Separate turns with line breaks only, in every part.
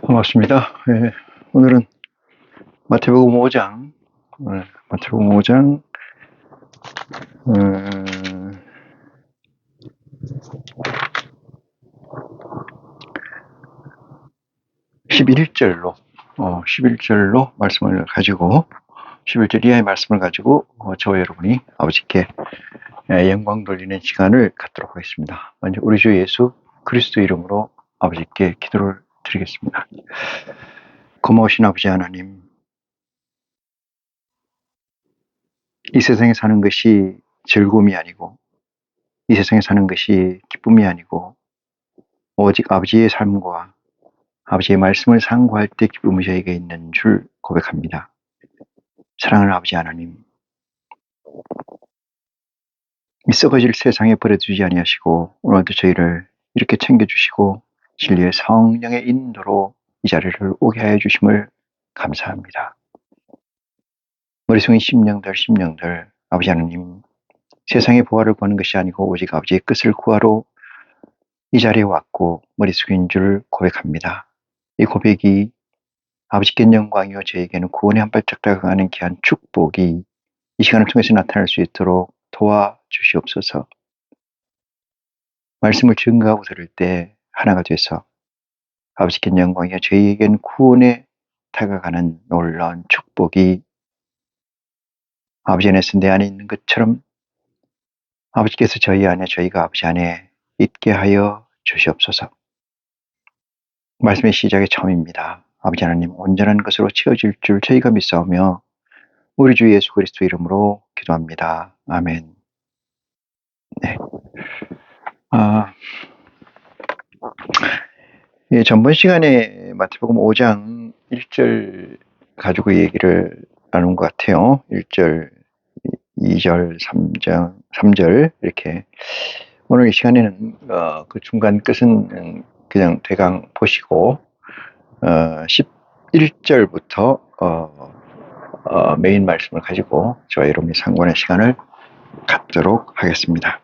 반갑습니다. 오늘은 마태복음 5장, 마태복음 5장, 11절로, 11절로 말씀을 가지고, 11절 이하의 말씀을 가지고, 저와 여러분이 아버지께 영광 돌리는 시간을 갖도록 하겠습니다. 먼저 우리 주 예수 그리스도 이름으로 아버지께 기도를 드리겠습니다. 고마우신 아버지 하나님, 이 세상에 사는 것이 즐거움이 아니고, 이 세상에 사는 것이 기쁨이 아니고, 오직 아버지의 삶과 아버지의 말씀을 상고할 때 기쁨이 저에게 있는 줄 고백합니다. 사랑하는 아버지 하나님, 이 썩어질 세상에 버려두지 아니하시고 오늘도 저희를 이렇게 챙겨주시고 진리의 성령의 인도로 이 자리를 오게 하여 주심을 감사합니다. 머릿속에 심령들 아버지 하나님, 세상의 보화를 구하는 것이 아니고 오직 아버지의 뜻을 구하러 이 자리에 왔고 머릿속인 줄 고백합니다. 이 고백이 아버지께 영광이요 저에게는 구원의 한 발짝 다가가는 귀한 축복이 이 시간을 통해서 나타날 수 있도록 도와주시옵소서. 말씀을 증거하고 들을 때 하나가 돼서 아버지께 영광이요 저희에겐 구원에 다가가는 놀라운 축복이 아버지 안에서 내 안에 있는 것처럼 아버지께서 저희 안에 저희가 아버지 안에 있게 하여 주시옵소서. 말씀의 시작이 처음입니다. 아버지 하나님 온전한 것으로 채워질 줄 저희가 믿사오며 우리 주 예수 그리스도 이름으로 기도합니다. 아멘. 네. 전번 시간에 마태복음 5장 1절 가지고 얘기를 나눈 것 같아요. 1절, 2절, 3절 이렇게. 오늘 이 시간에는 그 중간 끝은 그냥 대강 보시고 11절부터 메인 말씀을 가지고 저와 여러분이 상고하는 시간을 갖도록 하겠습니다.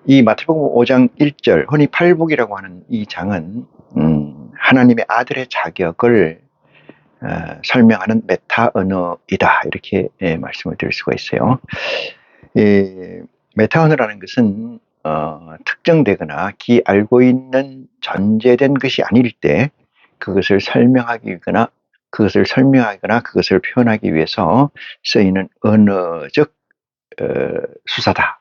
이 마태복음 5장 1절, 흔히 팔복이라고 하는 이 장은 하나님의 아들의 자격을 설명하는 메타 언어이다, 이렇게 말씀을 드릴 수가 있어요. 메타 언어라는 것은 특정되거나 알고 있는 전제된 것이 아닐 때 그것을 설명하거나 그것을 표현하기 위해서 쓰이는 언어적 수사다,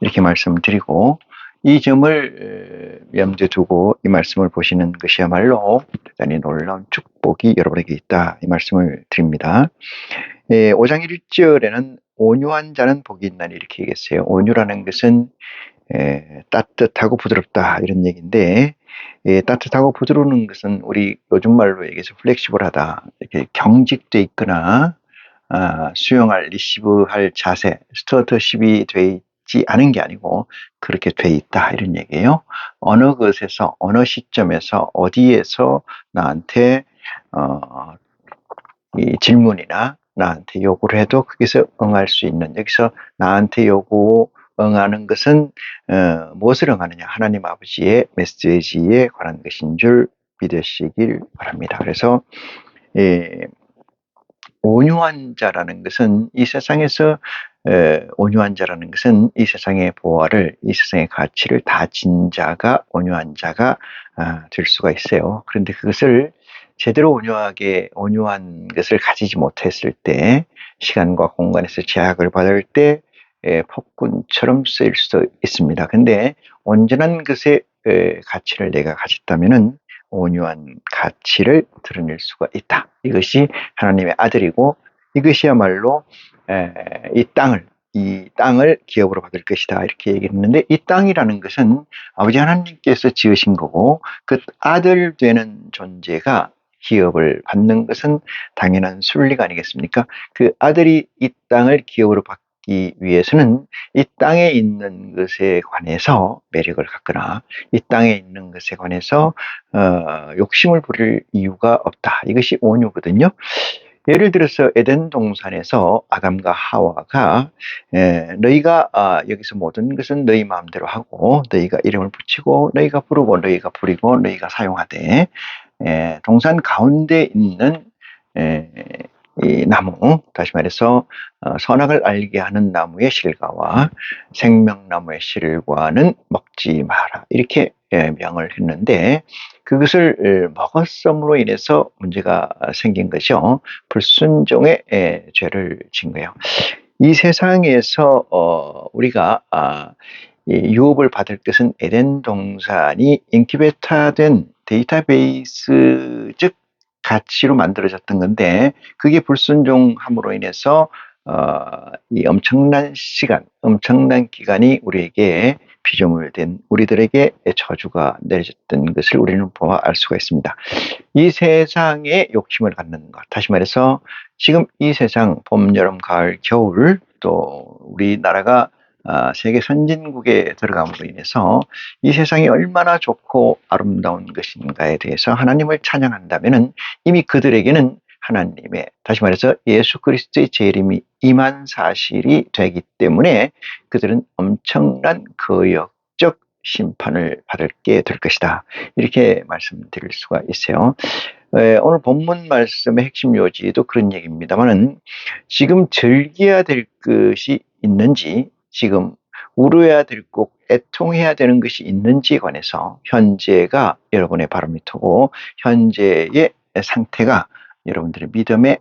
이렇게 말씀드리고, 이 점을 염두에 두고 이 말씀을 보시는 것이야말로 대단히 놀라운 축복이 여러분에게 있다, 이 말씀을 드립니다. 5장 1절에는 온유한 자는 복이 있나니 이렇게 얘기했어요. 온유라는 것은 따뜻하고 부드럽다, 이런 얘기인데, 따뜻하고 부드러운 것은 우리 요즘 말로 얘기해서 플렉시블하다, 이렇게 경직돼 있거나 수용할, 리시브할 자세, 스튜어드십이 돼 있지 않은 게 아니고 그렇게 돼 있다, 이런 얘기예요. 어느 것에서, 어느 시점에서, 어디에서 나한테 이 질문이나 나한테 요구를 해도 거기서 응할 수 있는, 여기서 나한테 응하는 것은 무엇을 응하느냐, 하나님 아버지의 메시지에 관한 것인 줄 믿으시길 바랍니다. 그래서 온유한 자라는 것은 이 세상에서 온유한 자라는 것은 이 세상의 보화를, 이 세상의 가치를 다진 자가 온유한 자가 될 수가 있어요. 그런데 그것을 제대로 온유한 것을 가지지 못했을 때, 시간과 공간에서 제약을 받을 때 폭군처럼 쓰일 수도 있습니다. 근데 온전한 것의 가치를 내가 가졌다면은 온유한 가치를 드러낼 수가 있다. 이것이 하나님의 아들이고, 이것이야말로 이 땅을 기업으로 받을 것이다, 이렇게 얘기했는데, 이 땅이라는 것은 아버지 하나님께서 지으신 거고, 그 아들 되는 존재가 기업을 받는 것은 당연한 순리가 아니겠습니까? 그 아들이 이 땅을 기업으로 받기 위해서는 이 땅에 있는 것에 관해서 매력을 갖거나 이 땅에 있는 것에 관해서 욕심을 부릴 이유가 없다. 이것이 온유거든요. 예를 들어서 에덴 동산에서 아담과 하와가 너희가 여기서 모든 것은 너희 마음대로 하고 너희가 이름을 붙이고 너희가 부르고 너희가 부리고 너희가 사용하되 동산 가운데 있는 이 나무, 다시 말해서 선악을 알게 하는 나무의 실과와 생명나무의 실과는 먹지 마라, 이렇게 명을 했는데 그것을 먹었음으로 인해서 문제가 생긴 것이요, 불순종의 죄를 진 거예요. 이 세상에서 우리가 유업을 받을 것은 에덴 동산이 인큐베이터된 데이터베이스적 가치로 만들어졌던 건데, 그게 불순종함으로 인해서 이 엄청난 시간, 엄청난 기간이 우리에게 피조물된 우리들에게 저주가 내려졌던 것을 우리는 보아 알 수가 있습니다. 이 세상에 욕심을 갖는 것, 다시 말해서 지금 이 세상 봄, 여름, 가을, 겨울, 또 우리나라가 세계 선진국에 들어감으로 인해서 이 세상이 얼마나 좋고 아름다운 것인가에 대해서 하나님을 찬양한다면은 이미 그들에게는 하나님의, 다시 말해서 예수 그리스도의 재림이 임한 사실이 되기 때문에 그들은 엄청난 거역적 심판을 받게 될 것이다, 이렇게 말씀드릴 수가 있어요. 오늘 본문 말씀의 핵심 요지도 그런 얘기입니다만은, 지금 즐겨야 될 것이 있는지, 지금 울어야 될 꼭 애통해야 되는 것이 있는지에 관해서 현재가 여러분의 바로미터고, 현재의 상태가 여러분들의 믿음의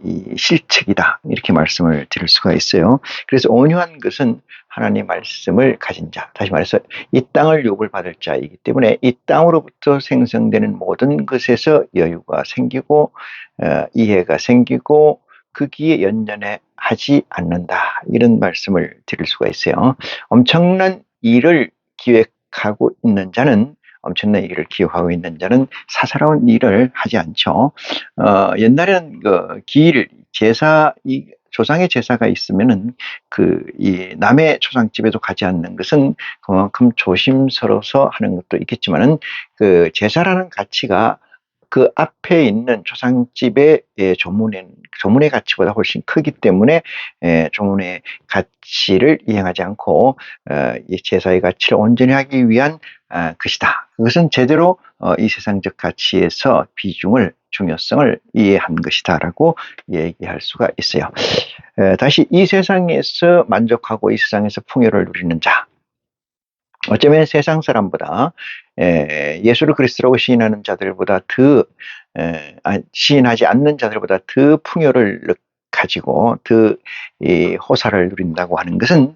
이 실책이다, 이렇게 말씀을 드릴 수가 있어요. 그래서 온유한 것은 하나님의 말씀을 가진 자, 다시 말해서 이 땅을 유업을 받을 자이기 때문에 이 땅으로부터 생성되는 모든 것에서 여유가 생기고 이해가 생기고 거기에 연연해 하지 않는다, 이런 말씀을 드릴 수가 있어요. 엄청난 일을 기획하고 있는 자는, 엄청난 일을 기억하고 있는 자는 사사로운 일을 하지 않죠. 옛날에는 그 기일, 제사, 조상의 제사가 있으면은 이 남의 조상집에도 가지 않는 것은 그만큼 조심스러워서 하는 것도 있겠지만은, 그 제사라는 가치가 그 앞에 있는 조상집의 조문의 가치보다 훨씬 크기 때문에 조문의 가치를 이행하지 않고 이 제사의 가치를 온전히 하기 위한 것이다. 그것은 제대로 이 세상적 가치에서 비중을, 중요성을 이해한 것이다라고 얘기할 수가 있어요. 다시 이 세상에서 만족하고 이 세상에서 풍요를 누리는 자, 어쩌면 세상 사람보다 예수를 그리스도라고 시인하는 자들보다 시인하지 않는 자들보다 더 풍요를 가지고 더 호사를 누린다고 하는 것은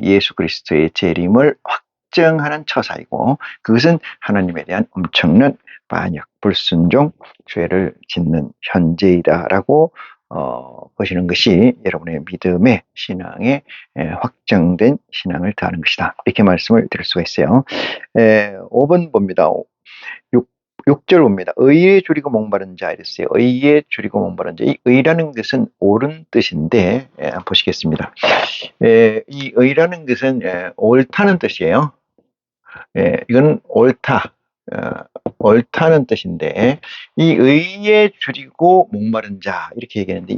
예수 그리스도의 재림을 확정하는 처사이고, 그것은 하나님에 대한 엄청난 반역, 불순종, 죄를 짓는 현재이다라고 보시는 것이 여러분의 믿음의 신앙에 확정된 신앙을 더하는 것이다, 이렇게 말씀을 드릴 수가 있어요. 5번 봅니다. 6절 봅니다. 의에 줄이고 목마른 자, 이랬어요. 의에 줄이고 목마른 자. 이 의라는 것은 옳은 뜻인데, 보시겠습니다. 이 의라는 것은 옳다는 뜻이에요. 이건 옳다, 옳다는 뜻인데, 이 의에 줄이고 목마른 자, 이렇게 얘기하는데,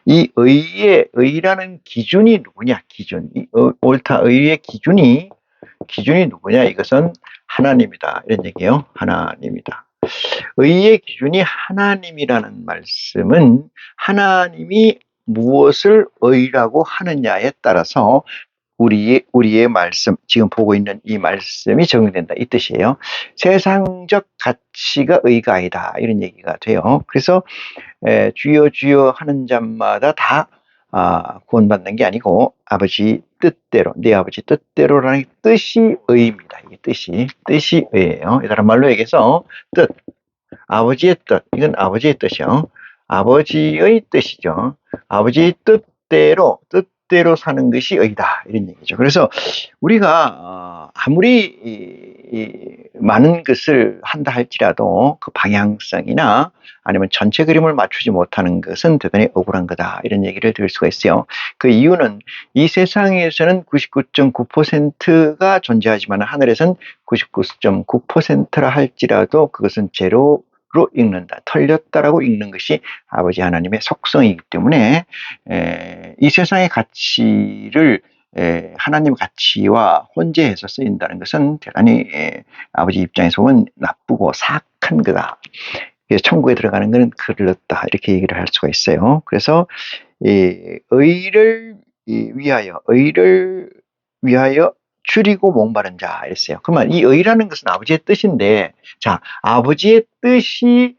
이 의라는 기준이 누구냐? 기준. 옳다, 의의 기준이 누구냐? 이것은 하나님이다, 이런 얘기예요. 하나님이다. 의의 기준이 하나님이라는 말씀은 하나님이 무엇을 의라고 하느냐에 따라서 우리의 말씀, 지금 보고 있는 이 말씀이 적용된다, 이 뜻이에요. 세상적 가치가 의가 아니다, 이런 얘기가 돼요. 그래서 주여 주여 하는 자마다 다 구원받는 게 아니고 아버지 뜻대로, 네 아버지 뜻대로라는 뜻이 의입니다. 이게 뜻이 의예요. 다른 말로 얘기해서 뜻, 아버지의 뜻, 이건 아버지의 뜻이요. 아버지의 뜻이죠. 아버지의 뜻대로 사는 것이 의다, 이런 얘기죠. 그래서 우리가 아무리 많은 것을 한다 할지라도 그 방향성이나 아니면 전체 그림을 맞추지 못하는 것은 대단히 억울한 거다, 이런 얘기를 드릴 수가 있어요. 그 이유는 이 세상에서는 99.9%가 존재하지만 하늘에서는 99.9%라 할지라도 그것은 제로 읽는다. 털렸다라고 읽는 것이 아버지 하나님의 속성이기 때문에 이 세상의 가치를 하나님 가치와 혼재해서 쓰인다는 것은 대단히 아버지 입장에서 보면 나쁘고 사악한 거다. 그래서 천국에 들어가는 것은 그렇다 이렇게 얘기를 할 수가 있어요. 그래서 의를 위하여 줄이고 목마른 자 이랬어요. 그러면 이 의라는 것은 아버지의 뜻인데, 자, 아버지의 뜻이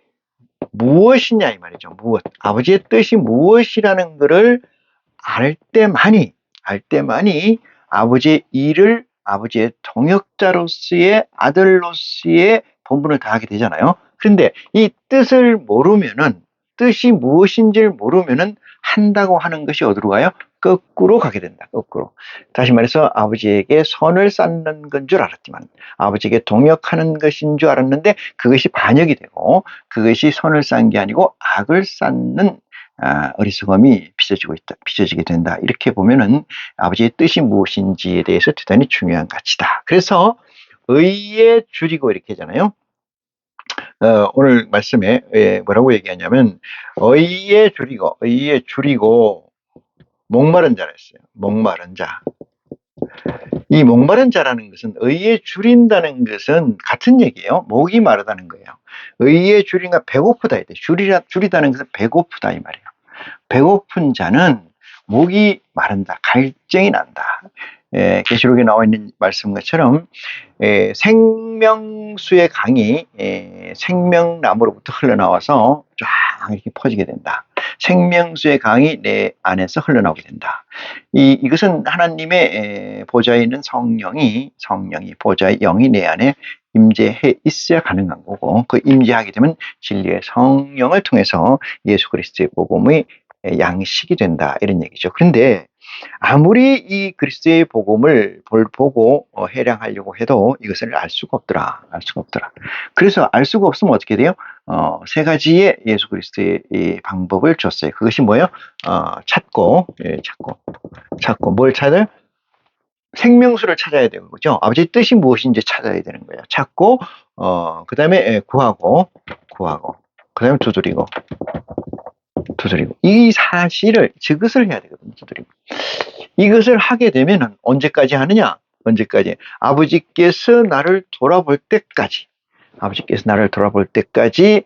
무엇이냐 이 말이죠. 무엇? 아버지의 뜻이 무엇이라는 것을 알 때만이 아버지의 일을 아버지의 동역자로서의 아들로서의 본분을 다하게 되잖아요. 그런데 이 뜻을 모르면은, 뜻이 무엇인지를 모르면은 한다고 하는 것이 어디로 가요? 거꾸로 가게 된다. 거꾸로. 다시 말해서 아버지에게 선을 쌓는 건 줄 알았지만 아버지에게 동역하는 것인 줄 알았는데 그것이 반역이 되고 그것이 선을 쌓은 게 아니고 악을 쌓는 어리석음이 빚어지게 된다. 이렇게 보면은 아버지의 뜻이 무엇인지에 대해서 대단히 중요한 가치다. 그래서 의에 줄이고 이렇게 하잖아요. 오늘 말씀에 뭐라고 얘기하냐면 의에 줄이고 목마른 자라 했어요. 목마른 자. 이 목마른 자라는 것은 의에 줄인다는 것은 같은 얘기예요. 목이 마르다는 거예요. 의에 줄인가 배고프다 이래. 줄이다는 것은 배고프다 이 말이에요. 배고픈 자는 목이 마른다. 갈증이 난다. 계시록에 나와 있는 말씀 것처럼 생명수의 강이 생명나무로부터 흘러나와서 쫙 이렇게 퍼지게 된다. 생명수의 강이 내 안에서 흘러나오게 된다. 이것은 하나님의 보좌에 있는 성령이 보좌의 영이 내 안에 임재해 있어야 가능한 거고, 그 임재하게 되면 진리의 성령을 통해서 예수 그리스도의 복음의 양식이 된다 이런 얘기죠. 그런데 아무리 이 그리스도의 복음을 보고 해량하려고 해도 이것을 알 수가 없더라. 그래서 알 수가 없으면 어떻게 돼요? 세 가지의 예수 그리스도의 이 방법을 줬어요. 그것이 뭐예요? 찾고 뭘 찾아요? 생명수를 찾아야 되는 거죠. 아버지의 뜻이 무엇인지 찾아야 되는 거예요. 찾고 그 다음에 구하고 그 다음에 두드리고 이 사실을 저것을 해야 되거든요. 두드리고 이것을 하게 되면 언제까지 하느냐? 아버지께서 나를 돌아볼 때까지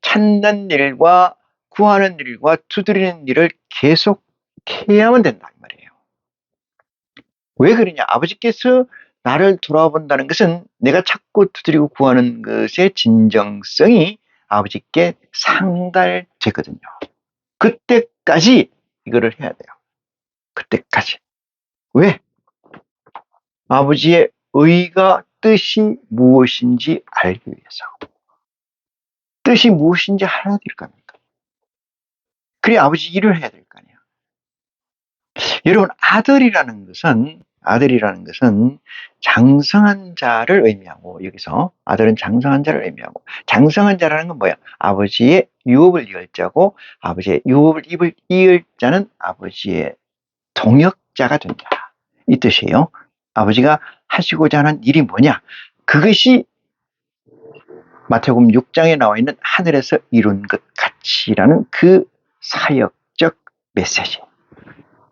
찾는 일과 구하는 일과 두드리는 일을 계속해야만 된다 이 말이에요. 왜 그러냐? 아버지께서 나를 돌아본다는 것은 내가 찾고 두드리고 구하는 것의 진정성이 아버지께 상달되거든요. 그때까지 이거를 해야 돼요. 그때까지. 왜? 아버지의 의가 뜻이 무엇인지 알기 위해서. 뜻이 무엇인지 알아야 될 거 아닙니까? 그래야 아버지 일을 해야 될 거 아니에요. 여러분, 아들이라는 것은 장성한 자를 의미하고, 여기서 아들은 장성한 자를 의미하고, 장성한 자라는 건 뭐야? 아버지의 유업을 이을 자고, 아버지의 유업을 이을 자는 아버지의 동역자가 된다. 이 뜻이에요. 아버지가 하시고자 하는 일이 뭐냐? 그것이 마태복음 6장에 나와 있는 하늘에서 이룬 것 같이라는 그 사역적 메시지.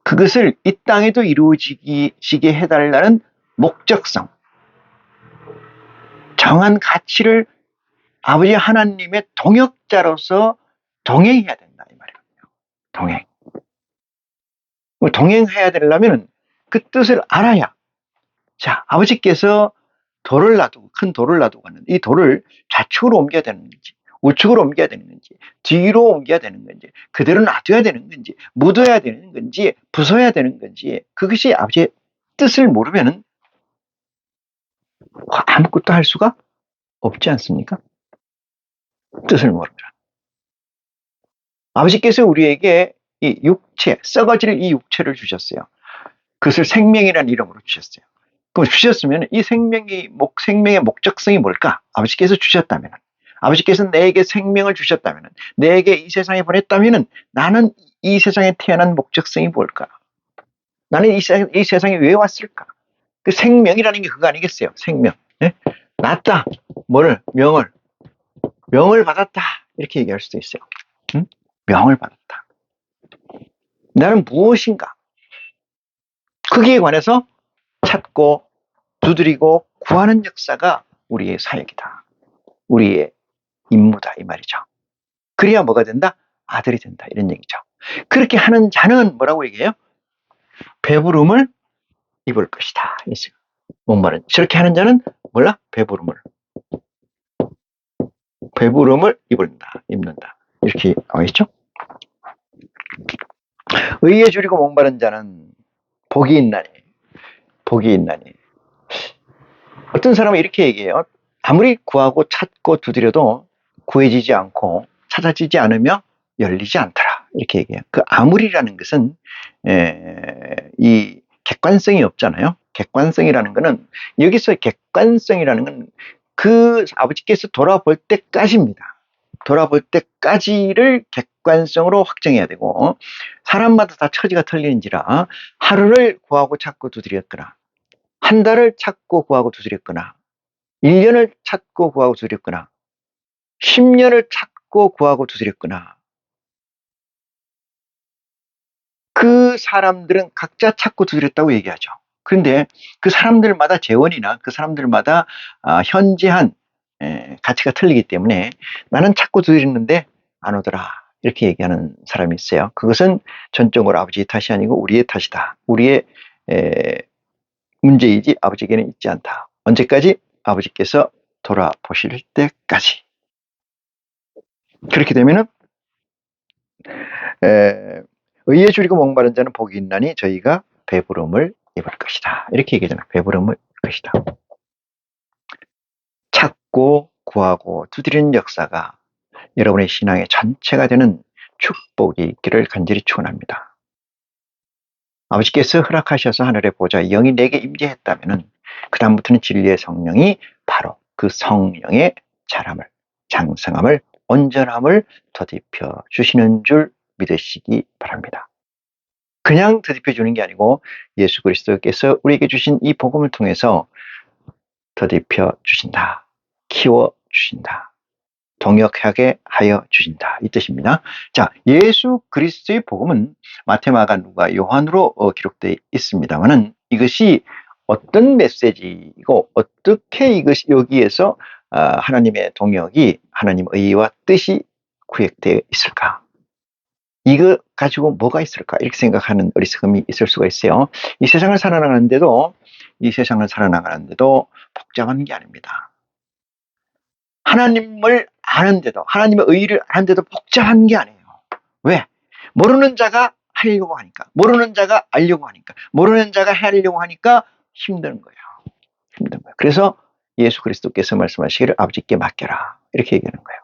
그것을 이 땅에도 이루어지게 해달라는 목적성. 정한 가치를 아버지 하나님의 동역자로서 동행해야 된다 이 말이에요. 동행해야 되려면 그 뜻을 알아야. 자, 아버지께서 큰 돌을 놔두고 갔는데 이 돌을 좌측으로 옮겨야 되는 건지 우측으로 옮겨야 되는 건지 뒤로 옮겨야 되는 건지 그대로 놔둬야 되는 건지 묻어야 되는 건지 부숴야 되는 건지 그것이 아버지의 뜻을 모르면 아무것도 할 수가 없지 않습니까? 뜻을 모르면. 아버지께서 우리에게 이 육체, 썩어질 이 육체를 주셨어요. 그것을 생명이라는 이름으로 주셨어요. 그럼 주셨으면 이 생명의 목적성이 뭘까? 아버지께서 주셨다면, 아버지께서 내게 생명을 주셨다면, 내게 이 세상에 보냈다면 나는 이 세상에 태어난 목적성이 뭘까? 나는 이 세상에 왜 왔을까? 그 생명이라는 게 그거 아니겠어요? 생명. 네? 낳았다. 명을. 명을 받았다. 이렇게 얘기할 수도 있어요. 응? 명을 받았다. 나는 무엇인가? 거기에 관해서 찾고 두드리고 구하는 역사가 우리의 사역이다. 우리의 임무다 이 말이죠. 그래야 뭐가 된다? 아들이 된다 이런 얘기죠. 그렇게 하는 자는 뭐라고 얘기해요? 배부름을 입을 것이다. 목마른 저렇게 하는 자는 몰라? 배부름을 입는다. 이렇게 나와 있죠. 의에 줄이고 목마른 자는 복이 있나니. 어떤 사람은 이렇게 얘기해요. 아무리 구하고 찾고 두드려도 구해지지 않고 찾아지지 않으며 열리지 않더라. 이렇게 얘기해요. 그 아무리라는 것은 이 객관성이 없잖아요. 객관성이라는 것은 여기서 객관성이라는 건 그 아버지께서 돌아볼 때까지입니다. 돌아볼 때까지를 객관성으로 확정해야 되고 사람마다 다 처지가 틀리는지라 하루를 구하고 찾고 두드렸거나 한 달을 찾고 구하고 두드렸거나 1년을 찾고 구하고 두드렸거나 10년을 찾고 구하고 두드렸거나 그 사람들은 각자 찾고 두드렸다고 얘기하죠. 그런데 그 사람들마다 재원이나 그 사람들마다 현재한 가치가 틀리기 때문에 나는 찾고 두드렸는데 안 오더라 이렇게 얘기하는 사람이 있어요. 그것은 전적으로 아버지의 탓이 아니고 우리의 탓이다. 우리의 문제이지 아버지에게는 있지 않다. 언제까지? 아버지께서 돌아보실 때까지. 그렇게 되면은 의에 줄이고 목마른 자는 복이 있나니 저희가 배부름을 입을 것이다. 이렇게 얘기하잖아요. 배부름을 입을 것이다. 찾고 구하고 두드리는 역사가 여러분의 신앙의 전체가 되는 축복이 있기를 간절히 축원합니다. 아버지께서 허락하셔서 하늘의 보좌 영이 내게 임재했다면 그 다음부터는 진리의 성령이 바로 그 성령의 자람을 장성함을 온전함을 더딥혀 주시는 줄 믿으시기 바랍니다. 그냥 더딥혀 주는 게 아니고 예수 그리스도께서 우리에게 주신 이 복음을 통해서 더딥혀 주신다. 키워 주신다. 동역하게 하여 주신다. 이 뜻입니다. 자, 예수 그리스도의 복음은 마태, 마가, 누가, 요한으로 기록되어 있습니다만은 이것이 어떤 메시지이고 어떻게 이것이 여기에서 하나님의 동역이 하나님의 의와 뜻이 구획되어 있을까? 이거 가지고 뭐가 있을까? 이렇게 생각하는 어리석음이 있을 수가 있어요. 이 세상을 살아나가는데도 복잡한 게 아닙니다. 하나님을 아는데도 하나님의 의를 아는데도 복잡한 게 아니에요. 왜? 모르는 자가 하려고 하니까 모르는 자가 알려고 하니까 모르는 자가 하려고 하니까 힘든 거예요. 그래서 예수 그리스도께서 말씀하시기를 아버지께 맡겨라 이렇게 얘기하는 거예요.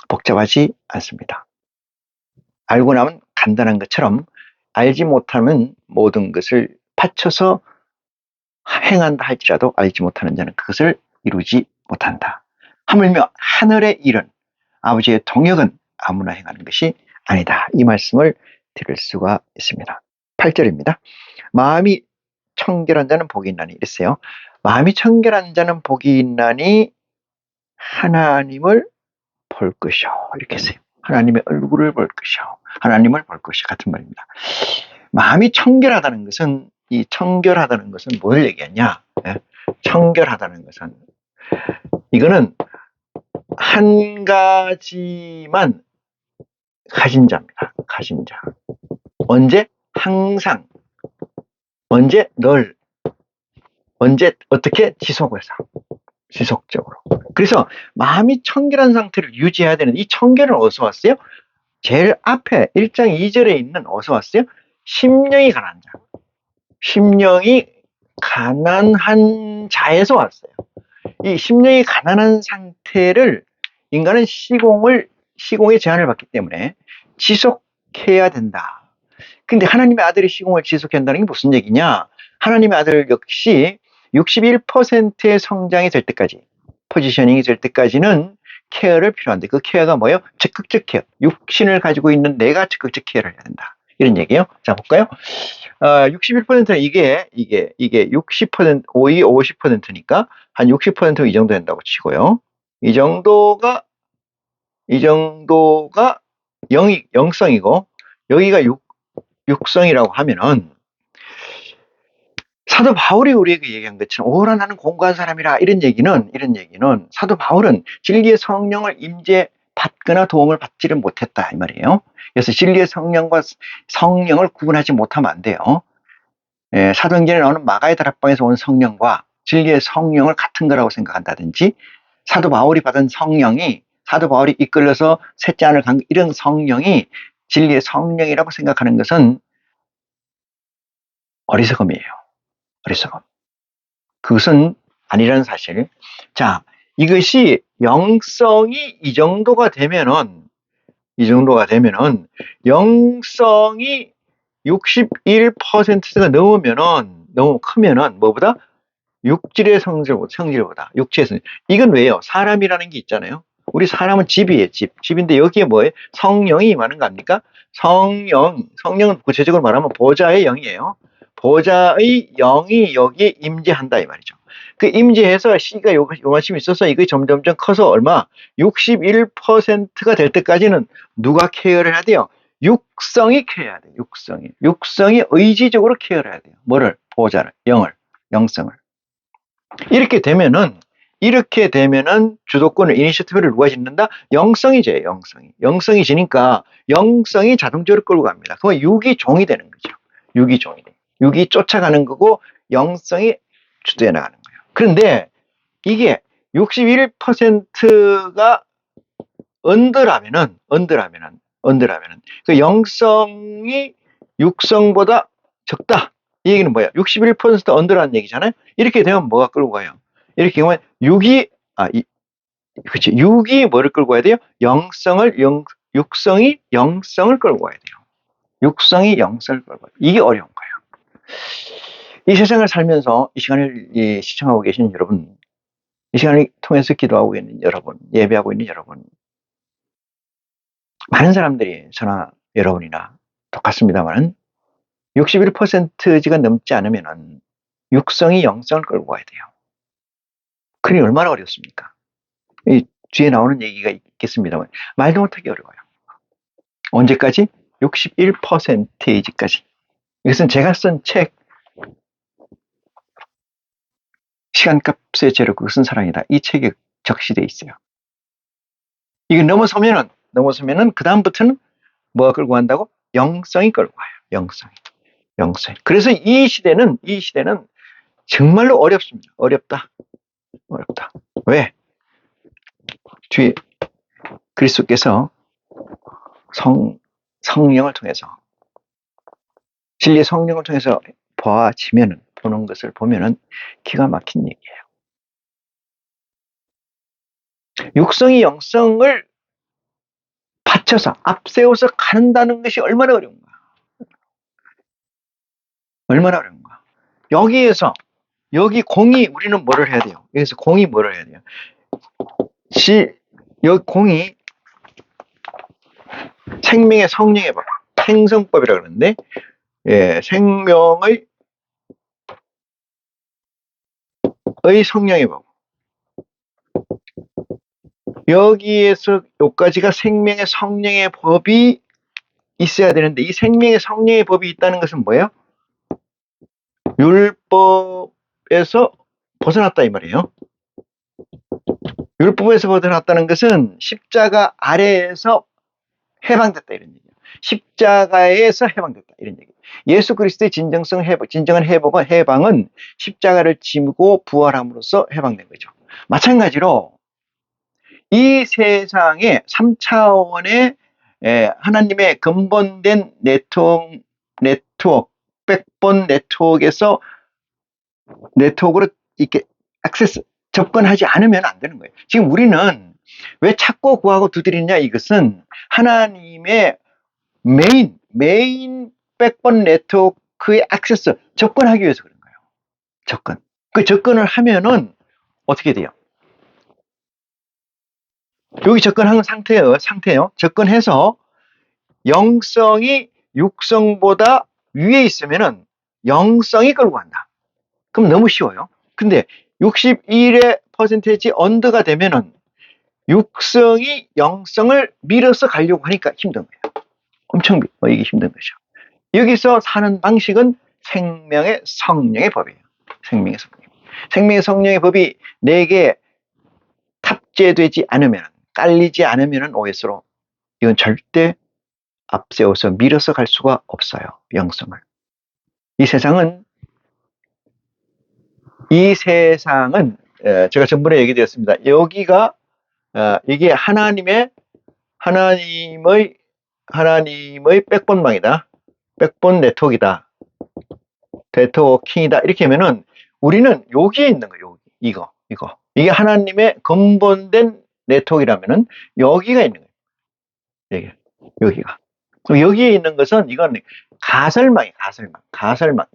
복잡하지 않습니다. 알고 나면 간단한 것처럼 알지 못하면 모든 것을 바쳐서 행한다 할지라도 알지 못하는 자는 그것을 이루지 못한다. 하물며 하늘의 일은 아버지의 동역은 아무나 행하는 것이 아니다. 이 말씀을 드릴 수가 있습니다. 8절입니다. 마음이 청결한 자는 복이 있나니 이랬어요. 마음이 청결한 자는 복이 있나니 하나님을 볼 것이요. 이렇게 했어요. 하나님의 얼굴을 볼 것이요. 하나님을 볼 것이 같은 말입니다. 마음이 청결하다는 것은 뭘 얘기하냐? 청결하다는 것은 이거는 한 가지만 가진 자입니다. 가진 자. 언제? 항상. 언제? 늘. 언제? 어떻게? 지속적으로. 그래서 마음이 청결한 상태를 유지해야 되는데 이 청결은 어디서 왔어요? 제일 앞에 1장 2절에 있는 어디서 왔어요? 심령이 가난한 자. 심령이 가난한 자에서 왔어요. 이 심령이 가난한 상태를 인간은 시공의 제한을 받기 때문에 지속해야 된다. 근데 하나님의 아들이 시공을 지속해야 한다는 게 무슨 얘기냐? 하나님의 아들 역시 61%의 성장이 될 때까지, 포지셔닝이 될 때까지는 케어를 필요한데 그 케어가 뭐예요? 적극적 케어. 육신을 가지고 있는 내가 적극적 케어를 해야 된다. 이런 얘기예요. 자, 볼까요? 61%는 이게 60%, 50%니까 한 60% 이 정도 된다고 치고요. 이 정도가 이 정도가 영성이고 여기가 육성이라고 하면은 사도 바울이 우리에게 얘기한 것처럼 오라 나는 공고한 사람이라 이런 얘기는 사도 바울은 진리의 성령을 임재 받거나 도움을 받지를 못했다 이 말이에요. 그래서 진리의 성령과 성령을 구분하지 못하면 안 돼요. 사도행전에 나오는 마가의 다락방에서 온 성령과 진리의 성령을 같은 거라고 생각한다든지 사도 바울이 받은 성령이 사도 바울이 이끌려서 셋째 안을 간 이런 성령이 진리의 성령이라고 생각하는 것은 어리석음이에요. 어리석음. 그것은 아니라는 사실. 자, 이것이 영성이 이 정도가 되면은 영성이 61%가 너무 크면은 뭐보다 육질의 성질보다 육체의 성질. 이건 왜요? 사람이라는 게 있잖아요. 우리 사람은 집이에요, 집인데 여기에 뭐예요? 성령이 임하는 거 아닙니까? 성령은 구체적으로 말하면 보좌의 영이에요. 보좌의 영이 여기에 임재한다 이 말이죠. 그 임재해서 C가 요만큼 있어서 이게 점점점 커서 얼마? 61%가 될 때까지는 누가 케어를 해야 돼요? 육성이 케어해야 돼요. 육성이 의지적으로 케어를 해야 돼요. 뭐를? 보좌를, 영성을. 이렇게 되면은 주도권을, 이니셔티브를 누가 짓는다? 영성이 져요, 영성이 지니까 영성이 자동적으로 끌고 갑니다. 그럼 육이 종이 되는 거죠. 육이 쫓아가는 거고 영성이 주도해 나가는 거예요. 그런데 이게 61%가 언더라면은 그 영성이 육성보다 적다. 이 얘기는 뭐야? 61% 언더라는 얘기잖아요. 이렇게 되면 뭐가 끌고 가요? 이렇게 되면 육이 뭐를 끌고 가야 돼요? 육성이 영성을 끌고 가야 돼요. 육성이 영성을 끌고 가야 돼요. 이게 어려운 거예요. 이 세상을 살면서 이 시간을 시청하고 계시는 여러분, 이 시간을 통해서 기도하고 있는 여러분, 예배하고 있는 여러분, 많은 사람들이 저나 여러분이나 똑같습니다만 61%가 넘지 않으면 육성이 영성을 끌고 가야 돼요. 그러니 얼마나 어렵습니까? 이 뒤에 나오는 얘기가 있겠습니다만 말도 못하기 어려워요. 언제까지? 61%까지. 이것은 제가 쓴 책 시간값의 재료 그것은 사랑이다. 이 책에 적시되어 있어요. 이게 넘어서면은 그 다음부터는 뭐가 끌고 간다고? 영성이 끌고 가요. 영성이. 그래서 이 시대는 정말로 어렵습니다. 어렵다. 왜? 뒤에 그리스도께서 성령을 통해서 진리의 성령을 통해서 보는 것을 보면은 기가 막힌 얘기예요. 육성이 영성을 받쳐서 앞세워서 가는다는 것이 얼마나 어려운가. 여기 공이 우리는 뭐를 해야 돼요? 여기서 공이 뭐를 해야 돼요? 여기 공이 생명의 성령의 법, 생성법이라고 그러는데 생명의 성령의 법. 여기에서 여기까지가 생명의 성령의 법이 있어야 되는데 이 생명의 성령의 법이 있다는 것은 뭐예요? 율법에서 벗어났다 이 말이에요. 율법에서 벗어났다는 것은 십자가 아래에서 해방됐다 이런 얘기예요. 십자가에서 해방됐다 이런 얘기예요. 예수 그리스도의 진정한 해방은 십자가를 지고 부활함으로써 해방된 거죠. 마찬가지로 이 세상에 3차원의 하나님의 근본된 네트워크, 백본 네트워크로 이렇게 접근하지 않으면 안 되는 거예요. 지금 우리는 왜 찾고 구하고 두드리냐? 이것은 하나님의 메인 백본 네트워크의 접근하기 위해서 그런 거예요. 그 접근을 하면은 어떻게 돼요? 여기 접근한 상태예요. 접근해서 영성이 육성보다 위에 있으면은 영성이 끌고 간다. 그럼 너무 쉬워요. 근데 61% 언더가 되면은 육성이 영성을 밀어서 가려고 하니까 힘든 거예요. 엄청 이게 힘든 거죠. 여기서 사는 방식은 생명의 성령의 법이에요. 생명의 성령. 생명의 성령의 법이 내게 탑재되지 않으면, 깔리지 않으면 OS로 이건 절대 앞세워서 밀어서 갈 수가 없어요. 영성을. 이 세상은 제가 전번에 얘기드렸습니다. 여기가 이게 하나님의 백본망이다. 백본 네트워크이다. 네트워킹이다. 이렇게 하면은 우리는 여기에 있는 거예요. 이거. 이게 하나님의 근본된 네트워크라면은 여기가 있는 거예요. 여기가. 그럼 여기에 있는 것은 이건 가설망이에요. 가설망.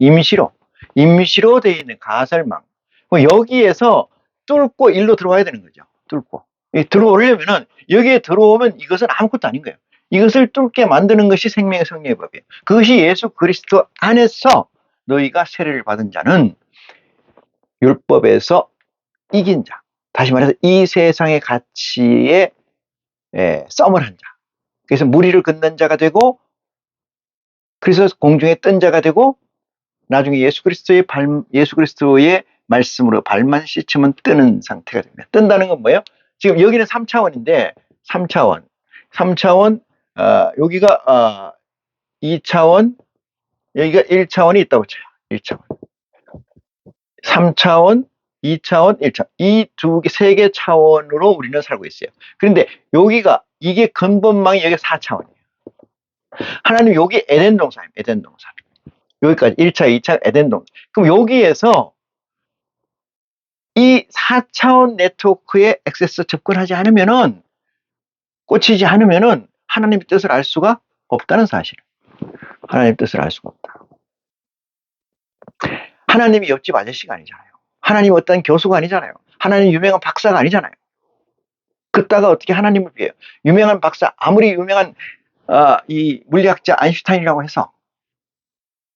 임시로 되어 있는 가설망. 여기에서 뚫고 일로 들어와야 되는 거죠. 뚫고. 들어오려면은 여기에 들어오면 이것은 아무것도 아닌 거예요. 이것을 뚫게 만드는 것이 생명의 성령의 법이에요. 그것이 예수 그리스도 안에서 너희가 세례를 받은 자는 율법에서 이긴 자. 다시 말해서 이 세상의 가치에 썸을 한 자. 그래서 무리를 긋는 자가 되고, 그래서 공중에 뜬 자가 되고, 나중에 예수 그리스도의 말씀으로 발만 씻으면 뜨는 상태가 됩니다. 뜬다는 건 뭐예요? 지금 여기는 3차원인데 3차원 여기가 2차원, 여기가 1차원이 있다고 쳐요. 1차원. 3차원, 2차원, 1차원. 이 세 개 차원으로 우리는 살고 있어요. 그런데 이게 근본망이 여기 4차원이에요. 하나님 여기 에덴 동산이에요. 에덴 동산. 여기까지 1차, 2차 에덴 동산. 그럼 여기에서 이 4차원 네트워크에 액세스 접근하지 않으면은, 꽂히지 않으면은 하나님의 뜻을 알 수가 없다는 사실. 하나님의 뜻을 알 수가 없다. 하나님이 옆집 아저씨가 아니잖아요. 하나님 어떤 교수가 아니잖아요. 하나님 유명한 박사가 아니잖아요. 그따가 어떻게 하나님을 비해요? 유명한 박사, 아무리 유명한 이 물리학자 아인슈타인이라고 해서,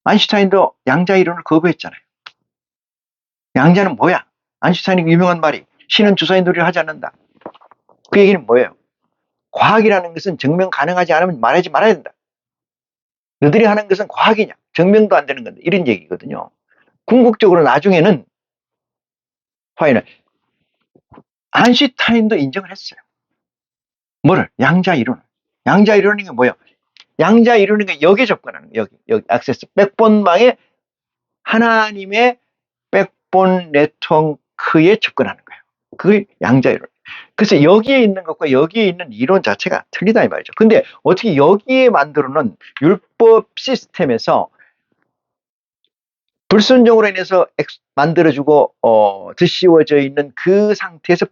아인슈타인도 양자 이론을 거부했잖아요. 양자는 뭐야? 아인슈타인이 유명한 말이 신은 주사위 놀이를 하지 않는다. 그 얘기는 뭐예요? 과학이라는 것은 증명 가능하지 않으면 말하지 말아야 된다. 너희들이 하는 것은 과학이냐? 증명도 안 되는 건데. 이런 얘기거든요. 궁극적으로 나중에는 파이널 아인슈타인도 인정을 했어요. 뭐를? 양자 이론. 양자 이론이 뭐예요? 양자 이론이 여기에 접근하는 거예요. 여기 액세스 백본망에 하나님의 백본 네트워크에 접근하는 거예요. 그게 양자 이론. 그래서 여기에 있는 것과 여기에 있는 이론 자체가 틀리다 이 말이죠. 근데 어떻게 여기에 만들어 놓은 율법 시스템에서 불순종으로 인해서 만들어주고 드씌워져 있는 그 상태에서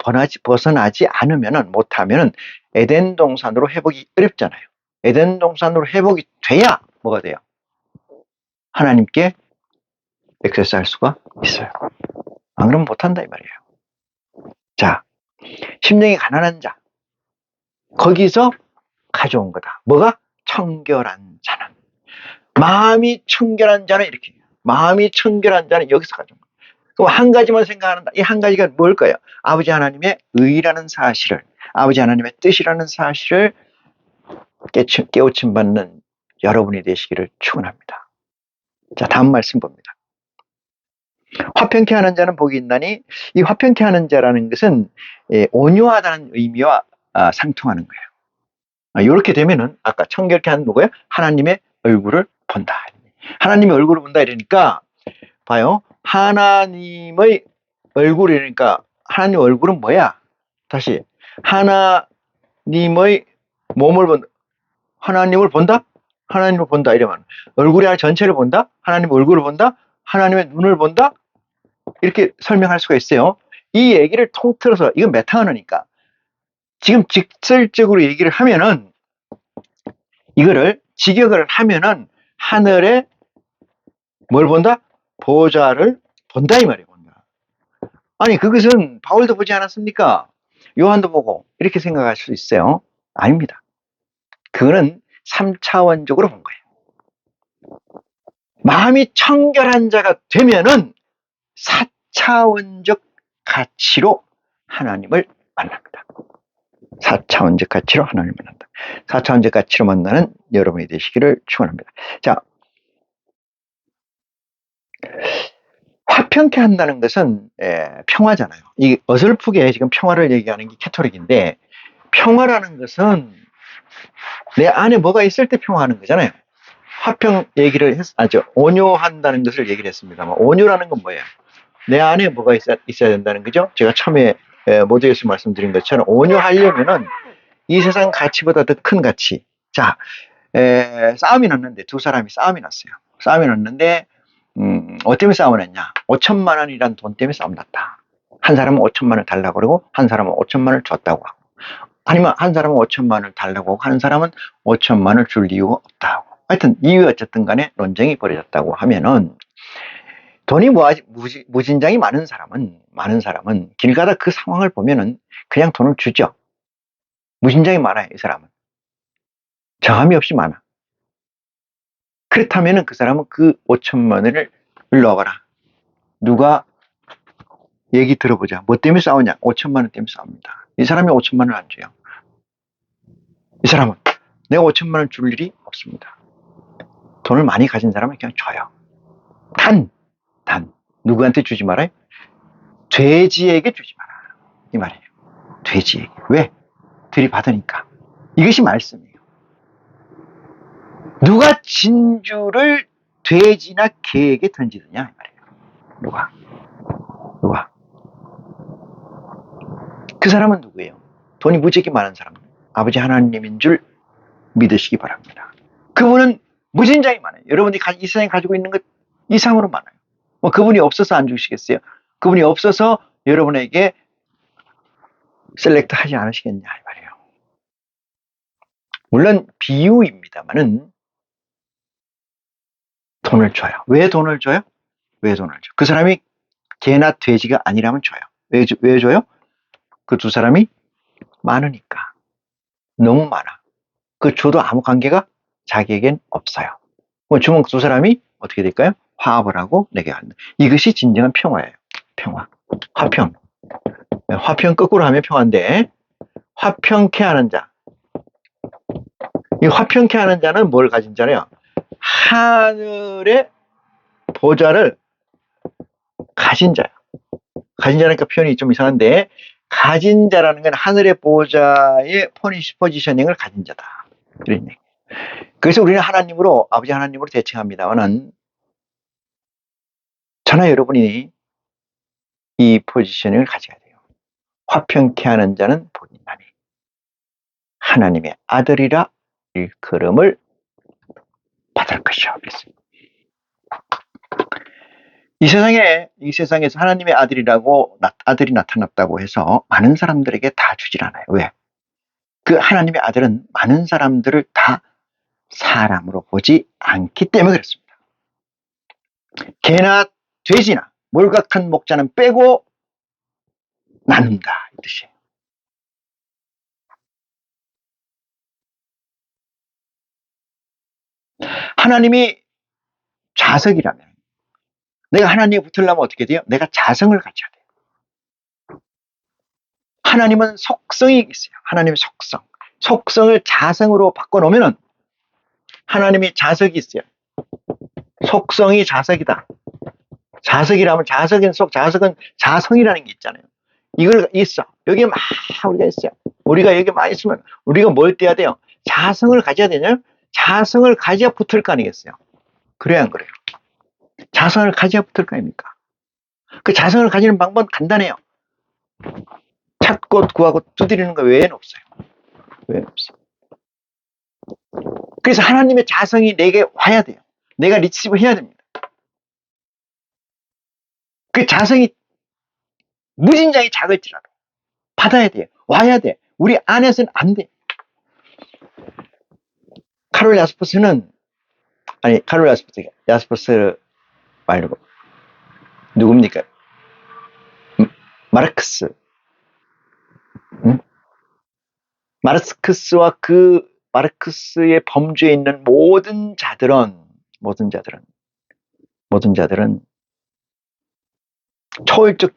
벗어나지 않으면은, 못하면은 에덴 동산으로 회복이 어렵잖아요. 에덴 동산으로 회복이 돼야 뭐가 돼요? 하나님께 액세스할 수가 있어요. 안 그러면 못한다 이 말이에요. 자, 심령이 가난한 자, 거기서 가져온 거다. 뭐가? 청결한 자는. 마음이 청결한 자는 이렇게 해요. 마음이 청결한 자는 여기서 가져온 거예요. 그럼 한 가지만 생각한다. 이 한 가지가 뭘까요? 아버지 하나님의 의라는 사실을, 아버지 하나님의 뜻이라는 사실을 깨우침 받는 여러분이 되시기를 축원합니다. 자, 다음 말씀 봅니다. 화평케 하는 자는 복이 있나니, 이 화평케 하는 자라는 것은 온유하다는 의미와 상통하는 거예요. 이렇게 되면은 아까 청결케 하는 누구예요? 하나님의 얼굴을 본다. 하나님의 얼굴을 본다 이러니까 봐요. 하나님의 얼굴이니까 하나님 얼굴은 뭐야? 다시 하나님의 몸을 본다. 하나님을 본다? 하나님을 본다 이러면 얼굴이 아니라 전체를 본다? 하나님 얼굴을 본다? 하나님의 눈을 본다? 이렇게 설명할 수가 있어요. 이 얘기를 통틀어서, 이건 메타 언어니까 지금 직설적으로 얘기를 하면은, 이거를 직역을 하면은 하늘에 뭘 본다? 보좌를 본다 이 말이에요. 아니 그것은 바울도 보지 않았습니까? 요한도 보고 이렇게 생각할 수 있어요. 아닙니다. 그거는 3차원적으로 본 거예요. 마음이 청결한 자가 되면은 4차원적 가치로 하나님을 만납니다. 4차원적 가치로 하나님을 만난다. 4차원적 가치로 만나는 여러분이 되시기를 축원합니다. 자, 화평케 한다는 것은 평화잖아요. 이 어설프게 지금 평화를 얘기하는 게 캐토릭인데, 평화라는 것은 내 안에 뭐가 있을 때 평화하는 거잖아요. 화평 얘기를 온유한다는 것을 얘기를 했습니다만, 온유라는 건 뭐예요? 내 안에 뭐가 있어야 된다는 거죠. 제가 처음에 모두에서 말씀드린 것처럼 온유하려면은 이 세상 가치보다 더 큰 가치. 자, 싸움이 났는데, 두 사람이 싸움이 났어요. 싸움이 났는데 뭐 때문에 싸움을 했냐? 5천만 원이란 돈 때문에 싸움 났다. 한 사람은 5천만 원을 달라고 그러고 한 사람은 5천만 원을 줬다고 하고, 아니면 한 사람은 5천만 원을 달라고 하고 한 사람은 5천만 원을 줄 이유가 없다고. 하여튼 이유 어쨌든 간에 논쟁이 벌어졌다고 하면은, 돈이 무진장이 많은 사람은 길 가다 그 상황을 보면은 그냥 돈을 주죠. 무진장이 많아요, 이 사람은. 정함이 없이 많아. 그렇다면은 그 사람은 그 5천만 원을 일로 와봐라. 누가 얘기 들어보자. 뭐 때문에 싸우냐? 5천만 원 때문에 싸웁니다. 이 사람이 5천만 원을 안 줘요. 이 사람은 내가 5천만 원 줄 일이 없습니다. 돈을 많이 가진 사람은 그냥 줘요. 단 누구한테 주지 말아요? 돼지에게 주지 마라. 이 말이에요. 돼지에게. 왜? 들이받으니까. 이것이 말씀이에요. 누가 진주를 돼지나 개에게 던지느냐 이 말이에요. 누가? 그 사람은 누구예요? 돈이 무지하게 많은 사람, 아버지 하나님인 줄 믿으시기 바랍니다. 그분은 무진장이 많아요. 여러분이 이 세상에 가지고 있는 것 이상으로 많아요. 뭐 그분이 없어서 안 주시겠어요? 그분이 없어서 여러분에게 셀렉트 하지 않으시겠냐 이 말이에요. 물론 비유입니다만은 돈을 줘요. 왜 돈을 줘요? 그 사람이 개나 돼지가 아니라면 줘요. 왜 줘요? 그 두 사람이 많으니까. 너무 많아. 그 줘도 아무 관계가 자기에겐 없어요. 주면 두 사람이 어떻게 될까요? 화합을 하고 내게 한다. 이것이 진정한 평화예요. 평화. 화평. 화평 거꾸로 하면 평화인데, 화평케 하는 자. 이 화평케 하는 자는 뭘 가진 자래요? 하늘의 보좌를 가진 자예요. 가진 자니까 표현이 좀 이상한데, 가진 자라는 건 하늘의 보좌의 포지셔닝을 가진 자다. 이런 얘기. 그래서 우리는 아버지 하나님으로 대칭합니다만은, 저나 여러분이 이 포지셔닝을 가져야 돼요. 화평케 하는 자는 본인만이 하나님의 아들이라 일컬음을 받을 것이요. 이 세상에서 하나님의 아들이 나타났다고 해서 많은 사람들에게 다 주질 않아요. 왜? 그 하나님의 아들은 많은 사람들을 다 사람으로 보지 않기 때문에 그렇습니다. 개나 돼지나 몰각한 목자는 빼고 나눈다 이 뜻이에요. 하나님이 자석이라면, 내가 하나님에 붙으려면 어떻게 돼요? 내가 자성을 가져야 돼요. 하나님은 속성이 있어요. 하나님의 속성을 자성으로 바꿔놓으면 하나님이 자석이 있어요. 속성이 자석이다. 자석이라면 자석은 자성이라는 게 있잖아요. 이걸 있어. 여기에 막 우리가 있어요. 우리가 여기 많이 있으면 우리가 뭘 떼야 돼요? 자성을 가져야 되냐? 자성을 가져야 붙을 거 아니겠어요? 그래야 안 그래요? 자성을 가져야 붙을 거 아닙니까? 그 자성을 가지는 방법은 간단해요. 찾고 구하고 두드리는 거 외에는 없어요. 그래서 하나님의 자성이 내게 와야 돼요. 내가 리시브 해야 됩니다. 그 자성이 무진장이 작을지라도 받아야 돼요. 와야 돼. 우리 안에서는 안 돼. 카롤 야스퍼스 말고 누굽니까? 마르크스. 마르크스와 그 마르크스의 범주에 있는 모든 자들은 초월적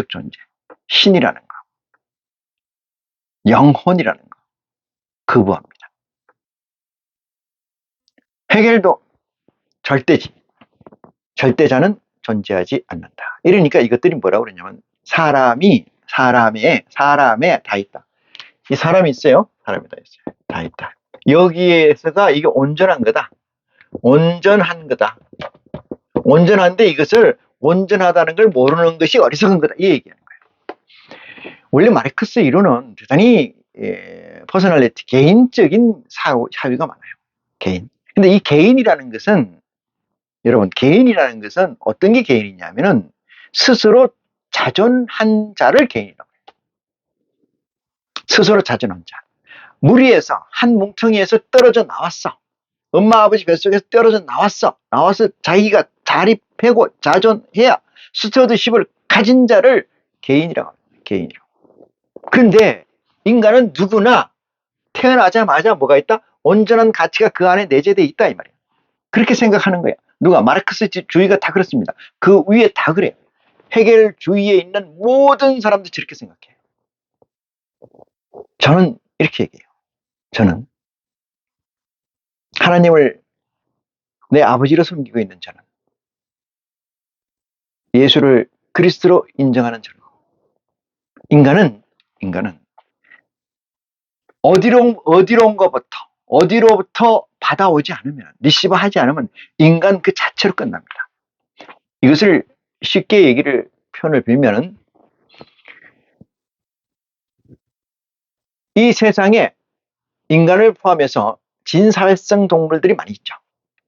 존재, 신이라는 거. 영혼이라는 거 거부합니다. 헤겔도 절대지, 절대자는 존재하지 않는다. 이러니까 이것들이 뭐라고 그러냐면 사람에 다 있다. 이 사람이 있어요. 사람이 다 있어요. 다 있다. 여기에서가 이게 온전한 거다. 온전한 거다. 온전한데 이것을 온전하다는 걸 모르는 것이 어리석은 거다. 이 얘기하는 거예요. 원래 마르크스 이론은 대단히 퍼스널리티, 개인적인 사유가 많아요. 개인. 근데 이 개인이라는 것은 여러분, 개인이라는 것은 어떤 게 개인이냐면은 스스로 자존한 자를 개인이라고 해요. 스스로 자존한 자. 무리에서 한 뭉텅이에서 떨어져 나왔어. 엄마 아버지 뱃속에서 떨어져 나왔어. 나와서 자기가 자립하고 자존해야 스튜어드십을 가진 자를 개인이라고 합니다. 개인이라고. 그런데 인간은 누구나 태어나자마자 뭐가 있다? 온전한 가치가 그 안에 내재되어 있다 이 말이에요. 그렇게 생각하는 거야. 누가? 마르크스주의가 다 그렇습니다. 그 위에 다 그래요. 헤겔주의에 있는 모든 사람들 저렇게 생각해요. 저는 이렇게 얘기해요. 저는 하나님을 내 아버지로 섬기고 있는 저는, 예수를 그리스도로 인정하는 저는, 인간은 어디로부터 받아오지 않으면, 리시버 하지 않으면 인간 그 자체로 끝납니다. 이것을 쉽게 표현을 빌면은, 이 세상에 인간을 포함해서 진사회성 동물들이 많이 있죠.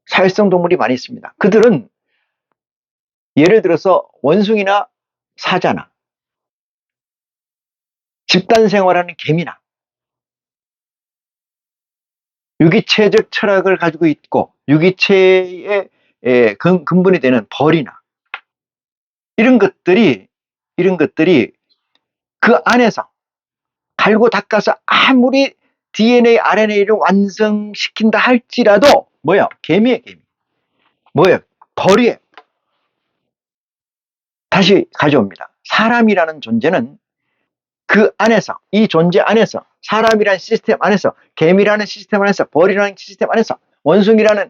사회성 동물이 많이 있습니다. 그들은 예를 들어서 원숭이나 사자나 집단 생활하는 개미나 유기체적 철학을 가지고 있고 유기체의 근본이 되는 벌이나 이런 것들이 그 안에서 갈고 닦아서 아무리 DNA, RNA를 완성시킨다 할지라도 뭐야? 개미예요, 개미. 뭐예요? 벌이에요. 다시 가져옵니다. 사람이라는 존재는 그 안에서, 이 존재 안에서, 사람이라는 시스템 안에서, 개미라는 시스템 안에서, 벌이라는 시스템 안에서, 원숭이라는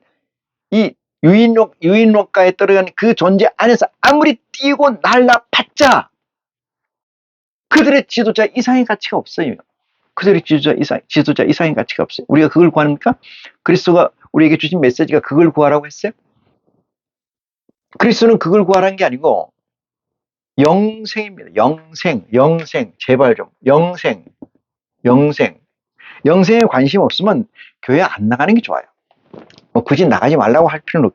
이 유인록가에 떨어진 그 존재 안에서 아무리 뛰고 날라봤자 그들의 지도자 이상의 가치가 없어요. 그들의 지도자 이상의 가치가 없어요. 우리가 그걸 구합니까? 그리스도가 우리에게 주신 메시지가 그걸 구하라고 했어요? 그리스도는 그걸 구하라는 게 아니고 영생입니다. 영생. 제발 좀. 영생. 영생에 관심 없으면 교회 안 나가는 게 좋아요. 뭐 굳이 나가지 말라고 할 필요는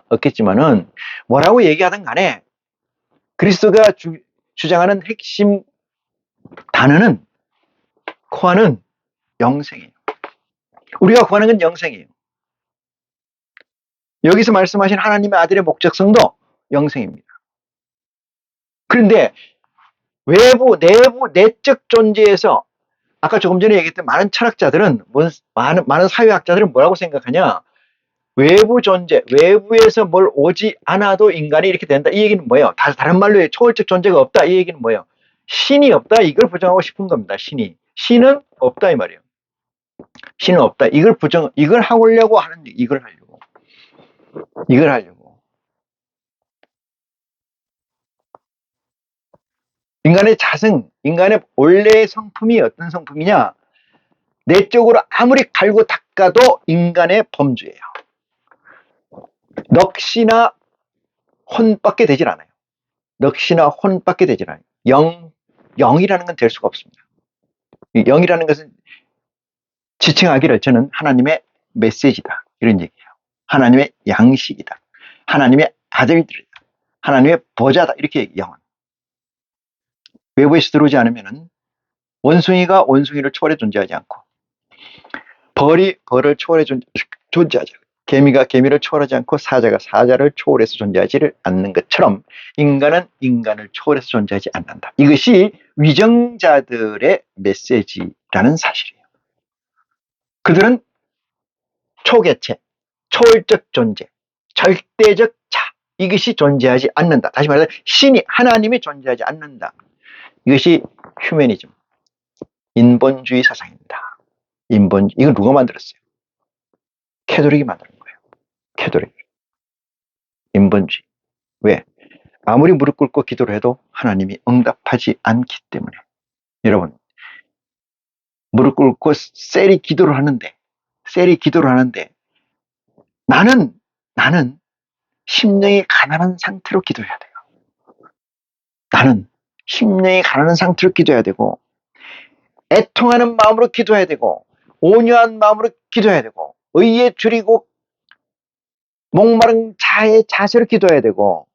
없겠지만은 뭐라고 얘기하든 간에 그리스도가 주장하는 핵심 단어는 코어는 영생이에요. 우리가 구하는 건 영생이에요. 여기서 말씀하신 하나님의 아들의 목적성도 영생입니다. 그런데 외부, 내부, 내적 존재에서 아까 조금 전에 얘기했던 많은 철학자들은, 많은 사회학자들은 뭐라고 생각하냐? 외부 존재, 외부에서 뭘 오지 않아도 인간이 이렇게 된다. 이 얘기는 뭐예요? 다른 말로 초월적 존재가 없다. 이 얘기는 뭐예요? 신이 없다. 이걸 부정하고 싶은 겁니다. 신은 없다 이 말이에요. 신은 없다. 이걸 하려고 하는, 이걸 하려고. 인간의 자성, 인간의 원래의 성품이 어떤 성품이냐? 내적으로 아무리 갈고 닦아도 인간의 범주예요. 넋이나 혼밖에 되질 않아요. 넋이나 혼밖에 되질 않아요. 영이라는 건 될 수가 없습니다. 영이라는 것은 지칭하기를 저는 하나님의 메시지다. 이런 얘기예요. 하나님의 양식이다. 하나님의 아들들이다. 하나님의 보좌다. 이렇게 영은. 외부에서 들어오지 않으면은 원숭이가 원숭이를 초월해 존재하지 않고 벌이 벌을 초월해 존재하지 않고 개미가 개미를 초월하지 않고 사자가 사자를 초월해서 존재하지를 않는 것처럼 인간은 인간을 초월해서 존재하지 않는다. 이것이 위정자들의 메시지라는 사실이에요. 그들은 초개체, 초월적 존재, 절대적 자, 이것이 존재하지 않는다. 다시 말해서 하나님이 존재하지 않는다. 이것이 휴머니즘, 인본주의 사상입니다. 이건 누가 만들었어요? 캐톨릭이 만드는 거예요. 캐톨릭. 인본주의. 왜? 아무리 무릎 꿇고 기도를 해도 하나님이 응답하지 않기 때문에. 여러분, 무릎 꿇고 셀이 기도를 하는데 나는 심령이 가난한 상태로 기도해야 돼요. 나는 심령이 가난한 상태로 기도해야 되고, 애통하는 마음으로 기도해야 되고, 온유한 마음으로 기도해야 되고, 의에 줄이고 목마른 자의 자세로 기도해야 되고,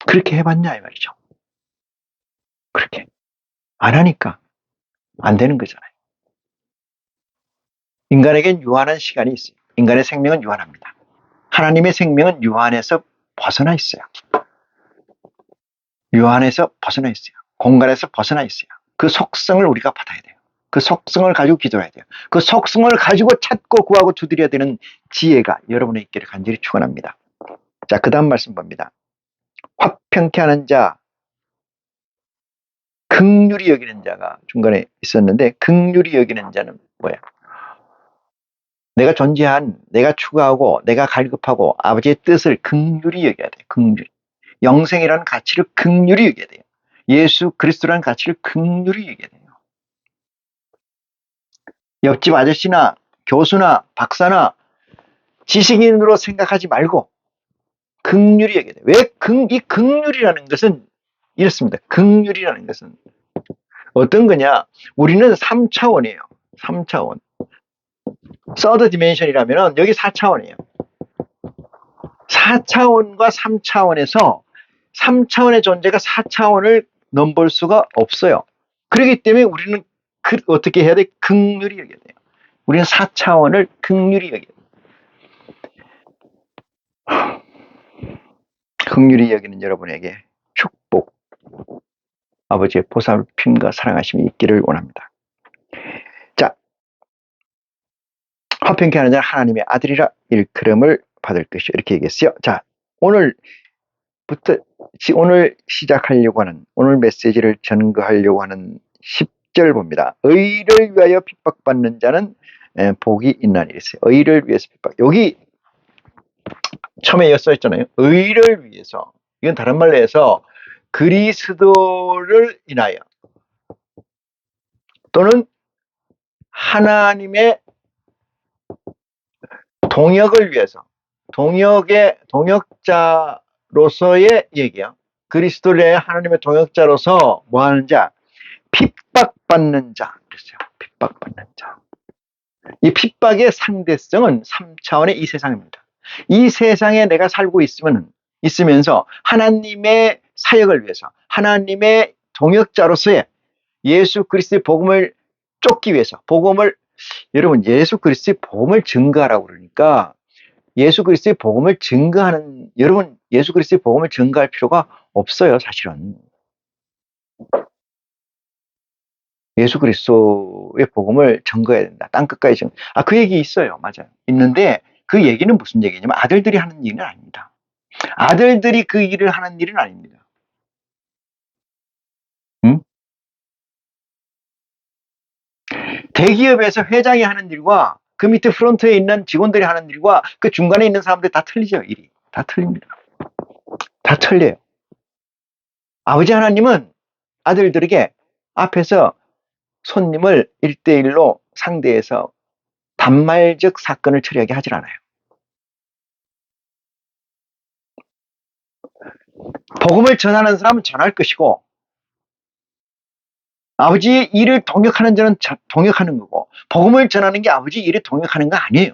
그렇게 해봤냐 이 말이죠. 그렇게 안 하니까 안 되는 거잖아요. 인간에겐 유한한 시간이 있어요. 인간의 생명은 유한합니다. 하나님의 생명은 유한에서 벗어나 있어요. 유한에서 벗어나 있어요. 공간에서 벗어나 있어요. 그 속성을 우리가 받아야 돼요. 그 속성을 가지고 기도해야 돼요. 그 속성을 가지고 찾고 구하고 두드려야 되는 지혜가 여러분의 있기를 간절히 축원합니다. 자, 그 다음 말씀 봅니다. 화평케 하는 자, 긍휼히 여기는 자가 중간에 있었는데, 긍휼히 여기는 자는 뭐야? 내가 존재한, 내가 추구하고, 내가 갈급하고 아버지의 뜻을 긍휼히 여겨야 돼요. 긍휼히. 영생이라는 가치를 긍휼히 여겨야 돼요. 예수 그리스도라는 가치를 긍휼히 여겨야 돼요. 옆집 아저씨나 교수나 박사나 지식인으로 생각하지 말고 긍휼히 여겨야 돼요. 왜? 이 긍휼이라는 것은 이렇습니다. 긍휼이라는 것은 어떤 거냐? 우리는 3차원이에요. 3차원. 서드 디멘션이라면 여기 4차원이에요. 4차원과 3차원에서 3차원의 존재가 4차원을 넘볼 수가 없어요. 그렇기 때문에 우리는 어떻게 해야 돼? 긍휼히 여겨야 돼요. 우리는 4차원을 긍휼히 여겨야 돼요. 긍휼히 여기는 여러분에게 축복, 아버지의 보살핌과 사랑하심이 있기를 원합니다. 자, 화평케 하는 자는 하나님의 아들이라 일컬음을 받을 것이요. 이렇게 얘기했어요. 자, 오늘 시작하려고 하는, 오늘 메시지를 전거하려고 하는 10절 봅니다. 의를 위하여 핍박받는 자는 복이 있나니 이랬어요. 의를 위해서 핍박. 여기 처음에 써있잖아요. 의를 위해서. 이건 다른 말로 해서 그리스도를 인하여 또는 하나님의 동역을 위해서, 동역자로서의 얘기야. 그리스도의 하나님의 동역자로서 뭐 하는 자? 핍박받는 자. 그랬어요. 핍박받는 자. 이 핍박의 상대성은 3차원의 이 세상입니다. 이 세상에 내가 살고 있으면서 하나님의 사역을 위해서, 하나님의 동역자로서의 예수 그리스도의 복음을 쫓기 위해서, 여러분, 예수 그리스도의 복음을 증거하라고 그러니까 예수 그리스도의 복음을 증거하는, 여러분, 예수 그리스도의 복음을 증거할 필요가 없어요, 사실은. 예수 그리스도의 복음을 증거해야 된다. 땅끝까지 증거. 그 얘기 있어요. 맞아요. 있는데 그 얘기는 무슨 얘기냐면 아들들이 하는 일은 아닙니다. 아들들이 그 일을 하는 일은 아닙니다. 응? 대기업에서 회장이 하는 일과 그 밑에 프론트에 있는 직원들이 하는 일과 그 중간에 있는 사람들이 다 틀리죠. 일이. 다 틀립니다. 다 틀려요. 아버지 하나님은 아들들에게 앞에서 손님을 1대1로 상대해서 반말적 사건을 처리하게 하질 않아요. 복음을 전하는 사람은 전할 것이고 아버지의 일을 동역하는 자는 동역하는 거고, 복음을 전하는 게 아버지 일을 동역하는 거 아니에요.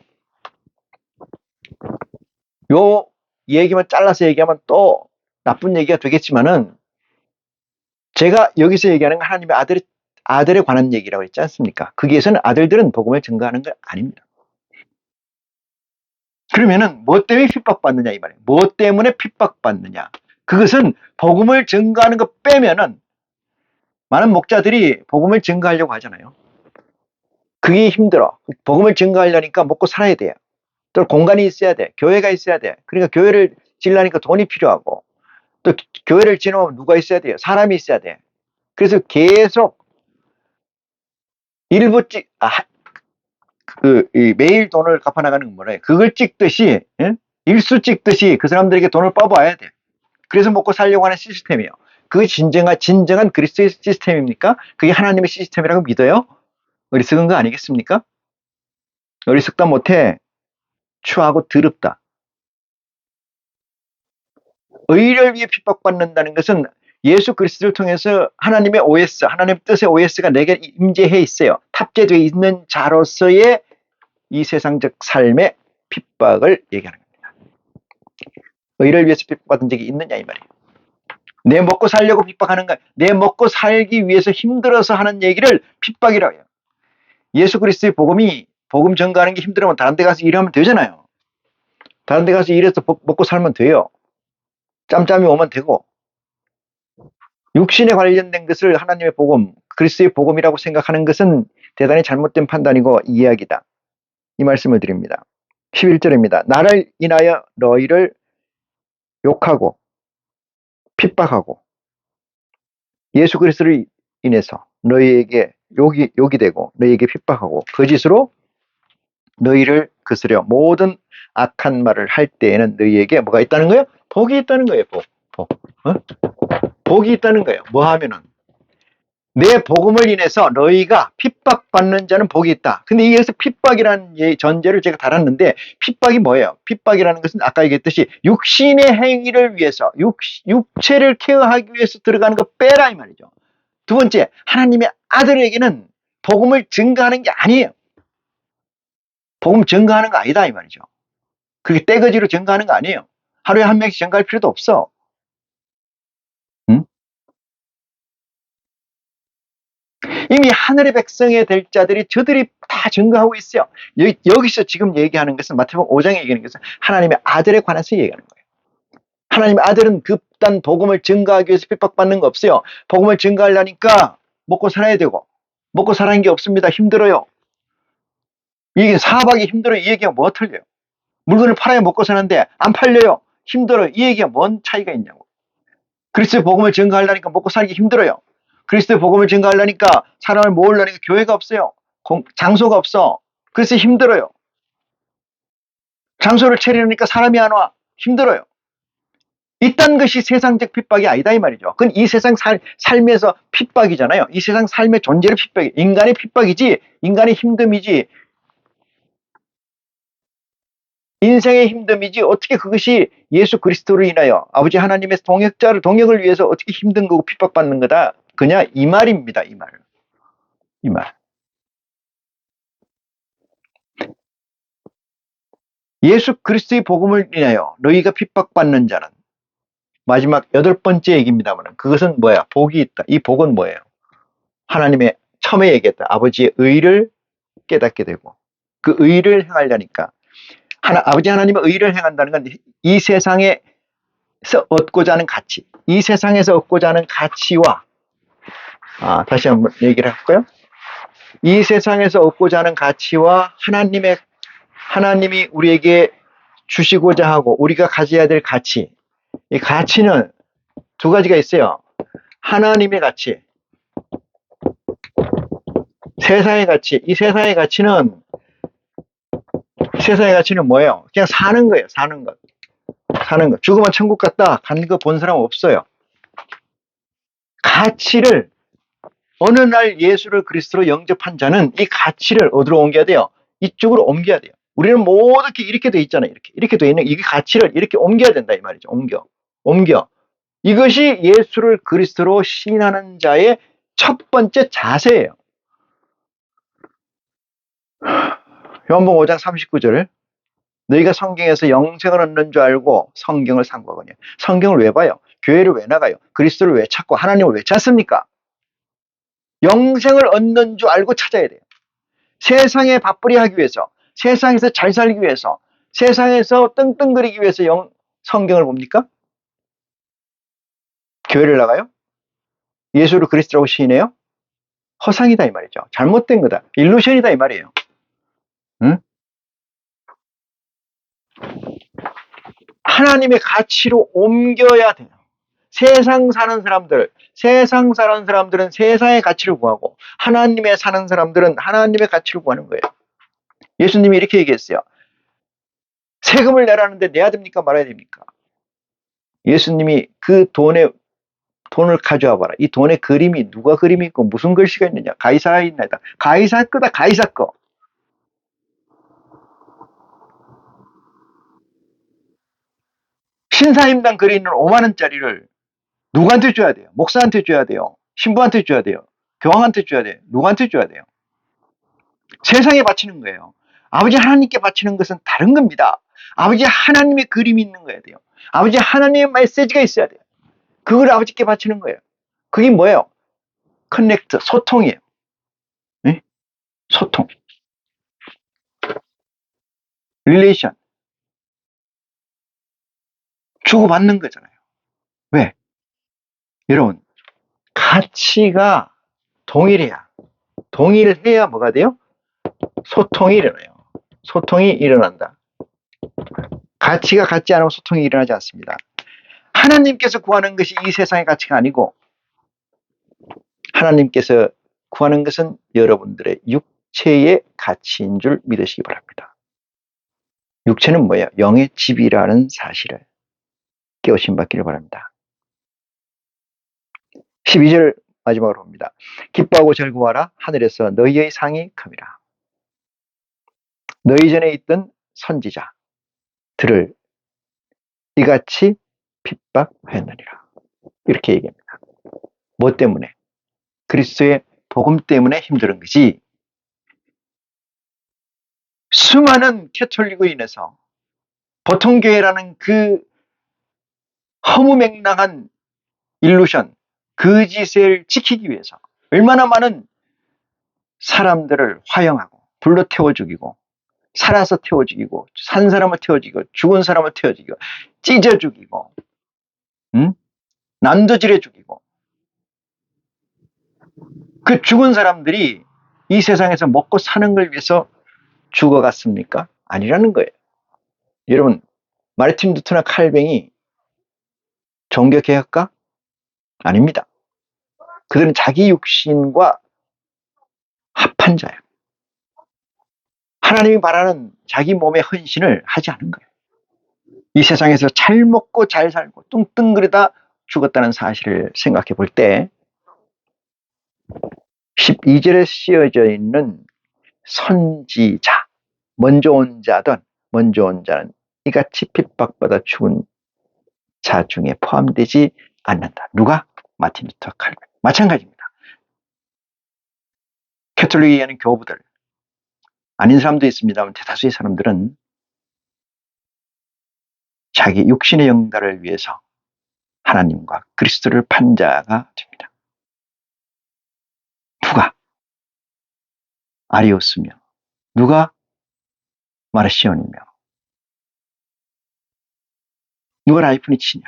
요 얘기만 잘라서 얘기하면 또 나쁜 얘기가 되겠지만은, 제가 여기서 얘기하는 건 하나님의 아들에 관한 얘기라고 했지 않습니까? 거기에서는 아들들은 복음을 증거하는 거 아닙니다. 그러면은 뭐 때문에 핍박받느냐 이 말이에요. 뭐 때문에 핍박받느냐. 그것은 복음을 증거하는 거 빼면은, 많은 목자들이 복음을 증거하려고 하잖아요. 그게 힘들어. 복음을 증거하려니까 먹고 살아야 돼요. 또 공간이 있어야 돼. 교회가 있어야 돼. 그러니까 교회를 지으려니까 돈이 필요하고, 또 교회를 지으려면 누가 있어야 돼요? 사람이 있어야 돼. 그래서 계속 일부 매일 돈을 갚아나가는 건 뭐래? 그걸 찍듯이, 예? 일수 찍듯이 그 사람들에게 돈을 뽑아야 돼. 그래서 먹고 살려고 하는 시스템이에요. 그게 진정한 그리스도의 시스템입니까? 그게 하나님의 시스템이라고 믿어요? 어리석은 거 아니겠습니까? 어리석다 못해 추하고 더럽다. 의를 위해 핍박받는다는 것은 예수 그리스도를 통해서 하나님의 OS, 하나님의 뜻의 OS가 내게 임재해 있어요. 탑재되어 있는 자로서의 이 세상적 삶의 핍박을 얘기하는 겁니다. 의를 위해서 핍박받은 적이 있느냐 이 말이에요. 내 먹고 살려고 핍박하는 거야. 내 먹고 살기 위해서 힘들어서 하는 얘기를 핍박이라고 해요. 예수 그리스도의 복음 전가하는 게 힘들으면 다른 데 가서 일하면 되잖아요. 다른 데 가서 일해서 먹고 살면 돼요. 짬짬이 오면 되고. 육신에 관련된 것을 하나님의 복음, 그리스도의 복음이라고 생각하는 것은 대단히 잘못된 판단이고 이야기다. 이 말씀을 드립니다. 11절입니다. 나를 인하여 너희를 욕하고 핍박하고 예수 그리스도를 인해서 너희에게 욕이 되고 너희에게 핍박하고 거짓으로 너희를 거스려 모든 악한 말을 할 때에는 너희에게 뭐가 있다는 거예요? 복이 있다는 거예요. 복. 복이 있다는 거예요. 뭐 하면은 내 복음을 인해서 너희가 핍박받는 자는 복이 있다. 근데 여기서 핍박이라는 전제를 제가 달았는데 핍박이 뭐예요? 핍박이라는 것은 아까 얘기했듯이 육신의 행위를 위해서 육체를 케어하기 위해서 들어가는 거 빼라 이 말이죠. 두 번째, 하나님의 아들에게는 복음을 증거하는 게 아니에요. 복음 증거하는 거 아니다 이 말이죠. 그게 떼거지로 증거하는 거 아니에요. 하루에 한 명씩 증거할 필요도 없어. 응? 이미 하늘의 백성이 될 자들이 저들이 다 증거하고 있어요. 여기서 지금 얘기하는 것은 마태복음 5장에 얘기하는 것은 하나님의 아들에 관해서 얘기하는 거예요. 하나님의 아들은 급단 복음을 증거하기 위해서 핍박받는 거 없어요. 복음을 증거하려니까 먹고 살아야 되고 먹고 살아는 게 없습니다. 힘들어요. 이게 사박이 힘들어요. 이 얘기가 뭐 틀려요? 물건을 팔아야 먹고 사는데 안 팔려요. 힘들어요. 이 얘기가 뭔 차이가 있냐고. 그리스도의 복음을 증거하려니까 먹고 살기 힘들어요. 그리스도의 복음을 증거하려니까 사람을 모으려니까 교회가 없어요. 장소가 없어. 그래서 힘들어요. 장소를 차리려니까 사람이 안 와. 힘들어요. 이딴 것이 세상적 핍박이 아니다 이 말이죠. 그건 이 세상 삶에서 핍박이잖아요. 이 세상 삶의 존재를 핍박이 인간의 핍박이지 인간의 힘듦이지 인생의 힘듦이지 어떻게 그것이 예수 그리스도로 인하여 아버지 하나님의 동역을 위해서 어떻게 힘든 거고 핍박받는 거다. 그냥 이 말입니다. 이 말. 이 말. 예수 그리스도의 복음을 인하여 너희가 핍박받는 자는 마지막 8번째 얘기입니다만 그것은 뭐야? 복이 있다. 이 복은 뭐예요? 하나님의 처음에 얘기했다. 아버지의 의를 깨닫게 되고 그 의를 행하려니까 아버지 하나님의 의를 행한다는 건 이 세상에서 얻고자 하는 가치, 이 세상에서 얻고자 하는 가치와 다시 한번 얘기를 할까요? 이 세상에서 얻고자 하는 가치와 하나님이 우리에게 주시고자 하고 우리가 가져야 될 가치, 이 가치는 두 가지가 있어요. 하나님의 가치, 세상의 가치. 이 세상의 가치는 뭐예요? 그냥 사는 거예요. 사는 것. 죽으면 천국 갔다. 간 거 본 사람 없어요. 가치를 어느 날 예수를 그리스도로 영접한 자는 이 가치를 어디로 옮겨야 돼요? 이쪽으로 옮겨야 돼요. 우리는 모두 이렇게 돼 있잖아요. 이렇게 돼 있는 이 가치를 이렇게 옮겨야 된다 이 말이죠. 옮겨. 이것이 예수를 그리스도로 시인하는 자의 첫 번째 자세예요. 요한복음 5장 39절 너희가 성경에서 영생을 얻는 줄 알고 성경을 상고하거냐. 성경을 왜 봐요? 교회를 왜 나가요? 그리스도를 왜 찾고 하나님을 왜 찾습니까? 영생을 얻는 줄 알고 찾아야 돼요. 세상에 밥벌이 하기 위해서, 세상에서 잘 살기 위해서, 세상에서 떵떵거리기 위해서 성경을 봅니까? 교회를 나가요? 예수를 그리스도라고 시인해요? 허상이다 이 말이죠. 잘못된 거다. 일루션이다 이 말이에요. 응? 하나님의 가치로 옮겨야 돼요. 세상 사는 사람들은 세상의 가치를 구하고 하나님의 사는 사람들은 하나님의 가치를 구하는 거예요. 예수님이 이렇게 얘기했어요. 세금을 내라는데 내야 됩니까? 말아야 됩니까? 예수님이 그 돈을 가져와 봐라. 이 돈의 그림이 누가 그림이 있고 무슨 글씨가 있느냐. 가이사의 있나이다. 가이사 거다. 가이사 거. 신사임당 글에 있는 5만 원짜리를 누구한테 줘야 돼요? 목사한테 줘야 돼요? 신부한테 줘야 돼요? 교황한테 줘야 돼요? 누구한테 줘야 돼요? 세상에 바치는 거예요. 아버지 하나님께 바치는 것은 다른 겁니다. 아버지 하나님의 그림이 있는 거야 돼요. 아버지 하나님의 메시지가 있어야 돼요. 그걸 아버지께 바치는 거예요. 그게 뭐예요? 커넥트, 소통이에요. 네? 소통. 릴레이션. 주고받는 거잖아요. 왜? 여러분, 가치가 동일해야 뭐가 돼요? 소통이 일어나요. 소통이 일어난다. 가치가 같지 않으면 소통이 일어나지 않습니다. 하나님께서 구하는 것이 이 세상의 가치가 아니고 하나님께서 구하는 것은 여러분들의 육체의 가치인 줄 믿으시기 바랍니다. 육체는 뭐예요? 영의 집이라는 사실을 깨우침 받기를 바랍니다. 12절 마지막으로 봅니다. 기뻐하고 즐거워하라. 하늘에서 너희의 상이 큼이라. 너희 전에 있던 선지자들을 이같이 핍박하였느니라. 이렇게 얘기합니다. 뭐 때문에? 그리스도의 복음 때문에 힘든 거지. 수많은 캐톨릭으로 인해서 보통교회라는 그 허무맹랑한 일루션, 거짓을 지키기 위해서 얼마나 많은 사람들을 화형하고 불로 태워 죽이고 살아서 태워 죽이고 산 사람을 태워 죽이고 죽은 사람을 태워 죽이고 찢어 죽이고 난도질해 죽이고 그 죽은 사람들이 이 세상에서 먹고 사는 걸 위해서 죽어갔습니까? 아니라는 거예요. 여러분, 마르틴 루터나 칼뱅이 종교개혁가? 아닙니다. 그들은 자기 육신과 합한 자예요. 하나님이 바라는 자기 몸의 헌신을 하지 않은 거예요. 이 세상에서 잘 먹고 잘 살고 뚱뚱그리다 죽었다는 사실을 생각해 볼 때 12절에 쓰여져 있는 선지자, 먼저 온 자는 이같이 핍박받아 죽은 자 중에 포함되지 않는다. 누가? 마틴 루터 칼빈. 마찬가지입니다. 캐톨릭에 의한 교부들, 아닌 사람도 있습니다만 대다수의 사람들은 자기 육신의 영달을 위해서 하나님과 그리스도를 판 자가 됩니다. 누가? 아리오스며 누가? 마르시온이며 누가 라이프니치냐?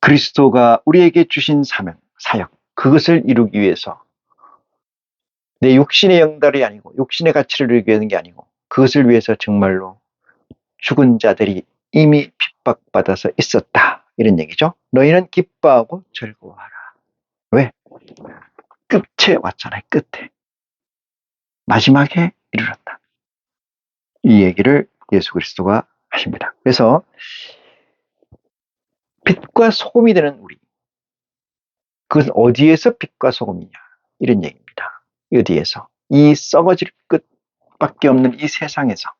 그리스도가 우리에게 주신 사명, 사역, 그것을 이루기 위해서 내 육신의 영달이 아니고 육신의 가치를 이루기 위한 게 아니고 그것을 위해서 정말로 죽은 자들이 이미 핍박받아서 있었다. 이런 얘기죠. 너희는 기뻐하고 즐거워하라. 왜? 끝에 왔잖아요. 끝에. 마지막에 이르렀다. 이 얘기를 예수 그리스도가 하십니다. 그래서 빛과 소금이 되는 우리. 그것은 어디에서 빛과 소금이냐. 이런 얘기입니다. 어디에서? 이 썩어질 끝밖에 없는 이 세상에서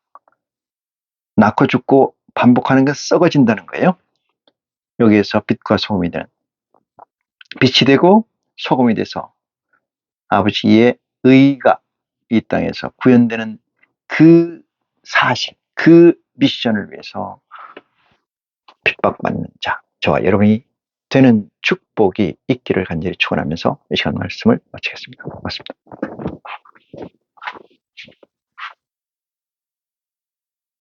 낳고 죽고 반복하는 건 썩어진다는 거예요. 여기에서 빛과 소금이 되는 빛이 되고 소금이 돼서 아버지의 의가 이 땅에서 구현되는 그 사실, 그 미션을 위해서 핍박받는 자, 저와 여러분이 되는 축복이 있기를 간절히 축원하면서 이 시간 말씀을 마치겠습니다. 고맙습니다.